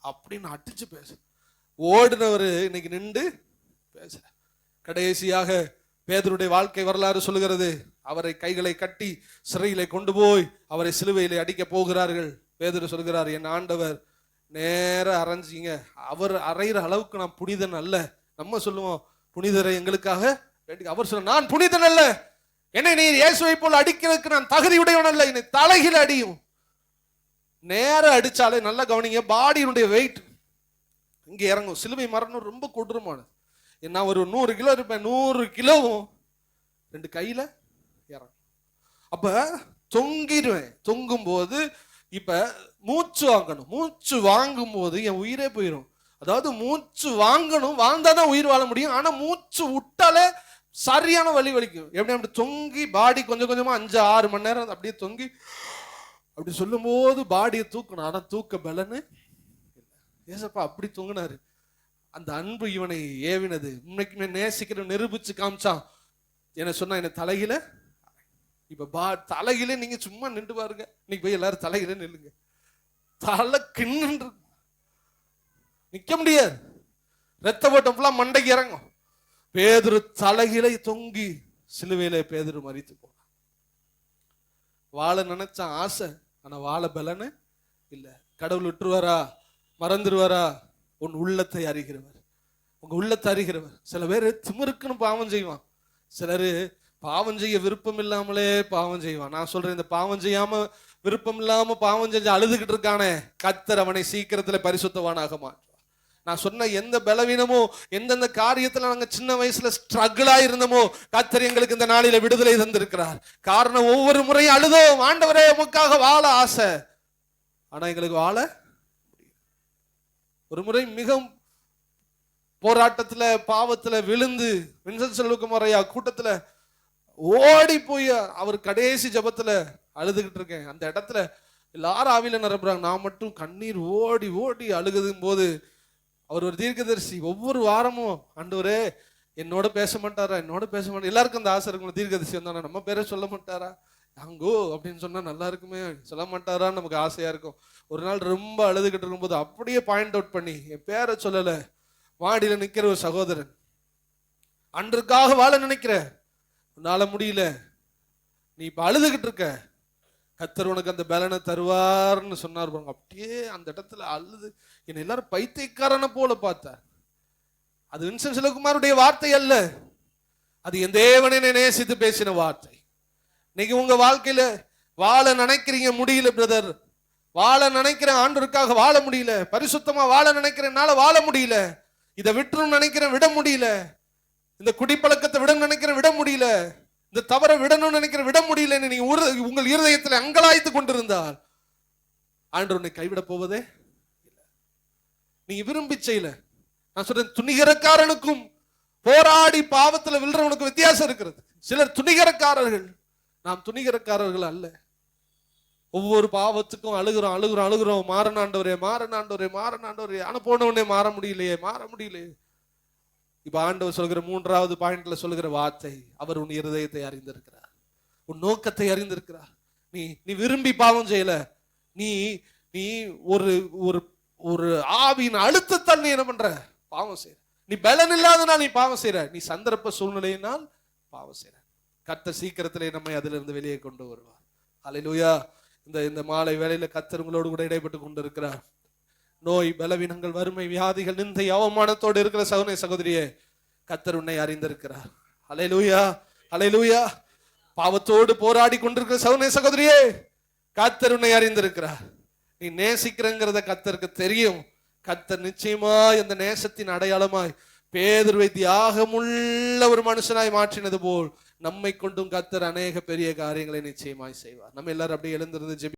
அப்படின்னு அடிச்சு பேச ஓடினவர் இன்னைக்கு நின்று பேச. கடைசியாக பேதுருடைய வாழ்க்கை வரலாறு சொல்லுகிறது, அவரை கைகளை கட்டி சிறையிலே கொண்டு போய் அவரை சிலுவையிலே அடிக்க போகிறார்கள். பேதுரு சொல்கிறார், என் ஆண்டவர் நேர அரைஞ்சிங்க, அவர் அறையிற அளவுக்கு நான் புனிதன் அல்ல. நம்ம சொல்லுவோம் புனிதரை எங்களுக்காக, அவர் சொல்ல, நான் புனிதன் அல்ல, என்னை நீ இயேசுவை போல் அடிக்கிறதுக்கு நான் தகுதியுடையவன் அல்ல, என்னை தலைகில அடியும். நேர அடிச்சாலே நல்லா கவனிங்க, பாடியினுடைய வெயிட் இங்கே இறங்கும். சிலுவை மரணம் ரொம்ப கொடூரமானது. நான் ஒரு 100 கிலோ இருப்பேன், 100 கிலோவும் 2 கையில இறங்கும். அப்ப தொங்கிடுவேன். தொங்கும் போது இப்ப மூச்சு வாங்கணும், மூச்சு வாங்கும் போது என் உயிரே போயிடும். அதாவது மூச்சு வாங்கணும், வாழ்ந்தாதான் உயிர் வாழ முடியும். ஆனா மூச்சு விட்டாலே சரியான வலி வலிக்கும். எப்படி அப்படி தொங்கி பாடி கொஞ்சம் கொஞ்சமா 5-6 மணி நேரம் அப்படியே தொங்கி அப்படி சொல்லும் போது பாடியை தூக்கணும். ஆனா தூக்க பலன்னு ஏசப்பா அப்படி தூங்கினாரு. அந்த அன்பு இவனை ஏவினது. உண்மைக்குமே நேசிக்கிற நிரூபிச்சு காமிச்சான். என்ன சொன்னா, என்ன தலையில இப்ப தலையில நீங்க சும்மா நின்று பாருங்க. இன்னைக்கு போய் எல்லாரும் தலையில நில்லுங்க, தலை கிண்ணு நிக்க முடியாது, ரத்த ஓட்டம் ஃபுல்லா மண்டைக்கு இறங்கும். பேதுரு தலையில தொங்கி சிலுவையில பேதுரு மரித்து போனான். வாழ நினைச்சான் ஆசை, ஆனா வாழ பலன்னு இல்ல. கடவுள் விட்டுருவாரா, மறந்துடுவாரா? உன் உள்ளத்தை அறிகிறவர், உங்க உள்ளத்தை அறிகிறவர். சில பேர் திமிருக்குன்னு பாவம் செய்வான், சிலரு பாவம் செய்ய விருப்பம் இல்லாமலே பாவம் செய்வான். நான் சொல்றேன், இந்த பாவம் செய்யாம விருப்பம் இல்லாம பாவம் செஞ்சு அழுதுகிட்டு இருக்கானே, கர்த்தர் அவனை சீக்கிரத்துல பரிசுத்தவானாக மாற்றுவார். நான் சொன்ன எந்த பலவீனமோ, எந்தெந்த காரியத்துல நாங்க சின்ன வயசுல ஸ்ட்ரகிளா இருந்தோமோ, கர்த்தர் எங்களுக்கு இந்த நாளில விடுதலை தந்திருக்கிறார். காரணம், ஒவ்வொரு முறையும் அழுதோம், ஆண்டவரே உமக்காக வாழ ஆசை, ஆனா எங்களுக்கு வாழ. ஒரு முறை மிக போராட்டத்துல பாவத்துல விழுந்து வின்சென்ட் செல்வகுமாரையா கூட்டத்துல ஓடி போய் அவர் கடைசி ஜபத்துல அழுதுகிட்டு இருக்கேன். அந்த இடத்துல எல்லாரும் ஆவியில நிரப்புறாங்க, நான் மட்டும் கண்ணீர் ஓடி ஓடி அழுகுதும் போது, அவர் ஒரு தீர்க்கதரிசி. ஒவ்வொரு வாரமும், ஆண்டவரே என்னோட பேச மாட்டாரா, என்னோட பேச மாட்டாரா. எல்லாருக்கும் அந்த ஆசை இருக்கும், தீர்க்கதரிசி வந்தானா நம்ம பேரை சொல்ல மாட்டாரா, அங்கோ அப்படின்னு சொன்னா நல்லா இருக்குமே, சொல்ல மாட்டாரான்னு நமக்கு ஆசையா இருக்கும். ஒரு நாள் ரொம்ப அழுதுகிட்டு இருக்கும்போது அப்படியே பாயிண்ட் அவுட் பண்ணி என் பேரை சொல்லல, மாடியில நிக்கிற ஒரு சகோதரன், அன்றுக்காக வாழ நினைக்கிற, உன்னால முடியல, நீ இப்ப அழுதுகிட்டு இருக்க, கர்த்தர் உனக்கு அந்த பலனை தருவார்னு சொன்னார். அப்படியே அந்த இடத்துல அழுது என்னை எல்லாரும் பைத்தியக்காரனை போல பார்த்தார். அது வின்சென்ட் செல்வகுமாருடைய வார்த்தை அல்ல, அது என் தேவனை நேசித்து பேசின வார்த்தை. இன்னைக்கு உங்க வாழ்க்கையில வாழ நினைக்கிறீங்க, முடியல பிரதர், வாழ நினைக்கிற ஆண்டவருக்காக வாழ முடியல, பரிசுத்தமா வாழ நினைக்கிறனால வாழ முடியல, இதை விட்டுரும் நினைக்கிறேன் விட முடியல, இந்த குடிப்பழக்கத்தை விட நினைக்கிறேன் விட முடியல, இந்த தவறை விடணும்னு நினைக்கிறேன் விட முடியல, நீங்க உங்கள் இருதயத்தில் அங்கலாய்த்து கொண்டிருந்தால் ஆண்டவர் உன்னை கைவிட போவதே இல்லை. நீங்க விரும்பி செய்யல. நான் சொல்றேன், துணிகரக்காரனுக்கும் போராடி பாவத்துல விழுறவனுக்கு வித்தியாசம் இருக்கிறது. சிலர் துணிகரக்காரர்கள், நாம் துணிகரக்காரர்கள் அல்ல. ஒவ்வொரு பாவத்துக்கும் அழுகிறோம் அழுகிறோம் அழுகிறோம், மாறனாண்டவரே மாறனாண்டவரே மாறனாண்டவரே, ஆனா போனவனே மாற முடியலையே மாற முடியலையே. இப்ப ஆண்டவர் சொல்கிற 3வது பாயிண்ட்ல சொல்லுகிற வார்த்தை, அவர் உன் இருதயத்தை அறிந்திருக்கிறார், உன் நோக்கத்தை அறிந்திருக்கிறார். நீ நீ விரும்பி பாவம் செய்யல, நீ நீ ஒரு ஒரு ஒரு ஆவியின் அழுத்தத்தால் நீ என்ன பண்ற, பாவம் செய்யற. நீ பலன் இல்லாதனால் நீ பாவம் செய்யற, நீ சந்தர்ப்ப சூழ்நிலையினால் பாவம் செய்யற. கர்த்தர் சீக்கிரத்திலே நம்மை அதிலிருந்து வெளியே கொண்டு வருவார். ஹல்லேலூயா. இந்த மாலை வேளையில கர்த்தர் உங்களோடு கூட இடைப்பட்டு கொண்டு இருக்கிறார். நோய், பலவீனங்கள், வறுமை, வியாதிகள், நிந்தை, அவமானத்தோடு இருக்கிற சகோதர சகோதரியே, கர்த்தர் உன்னை அறிந்திருக்கிறார். ஹல்லேலூயா, ஹல்லேலூயா. பாவத்தோடு போராடி கொண்டிருக்கிற சகோதர சகோதரியே, கர்த்தர் உன்னை அறிந்திருக்கிறார். நீ நேசிக்கிறங்கிறத கர்த்தருக்கு தெரியும். கர்த்தர் நிச்சயமா இந்த நேசத்தின் அடையாளமாய் பேதுருவை தியாகமுள்ள ஒரு மனுஷனாய் மாற்றினது போல் நம்மை கொண்டும் கர்த்தர் அநேக பெரிய காரியங்களை நிச்சயமாய் செய்வார். நம்ம எல்லாரும் அப்படியே எழுந்திருந்து ஜெபி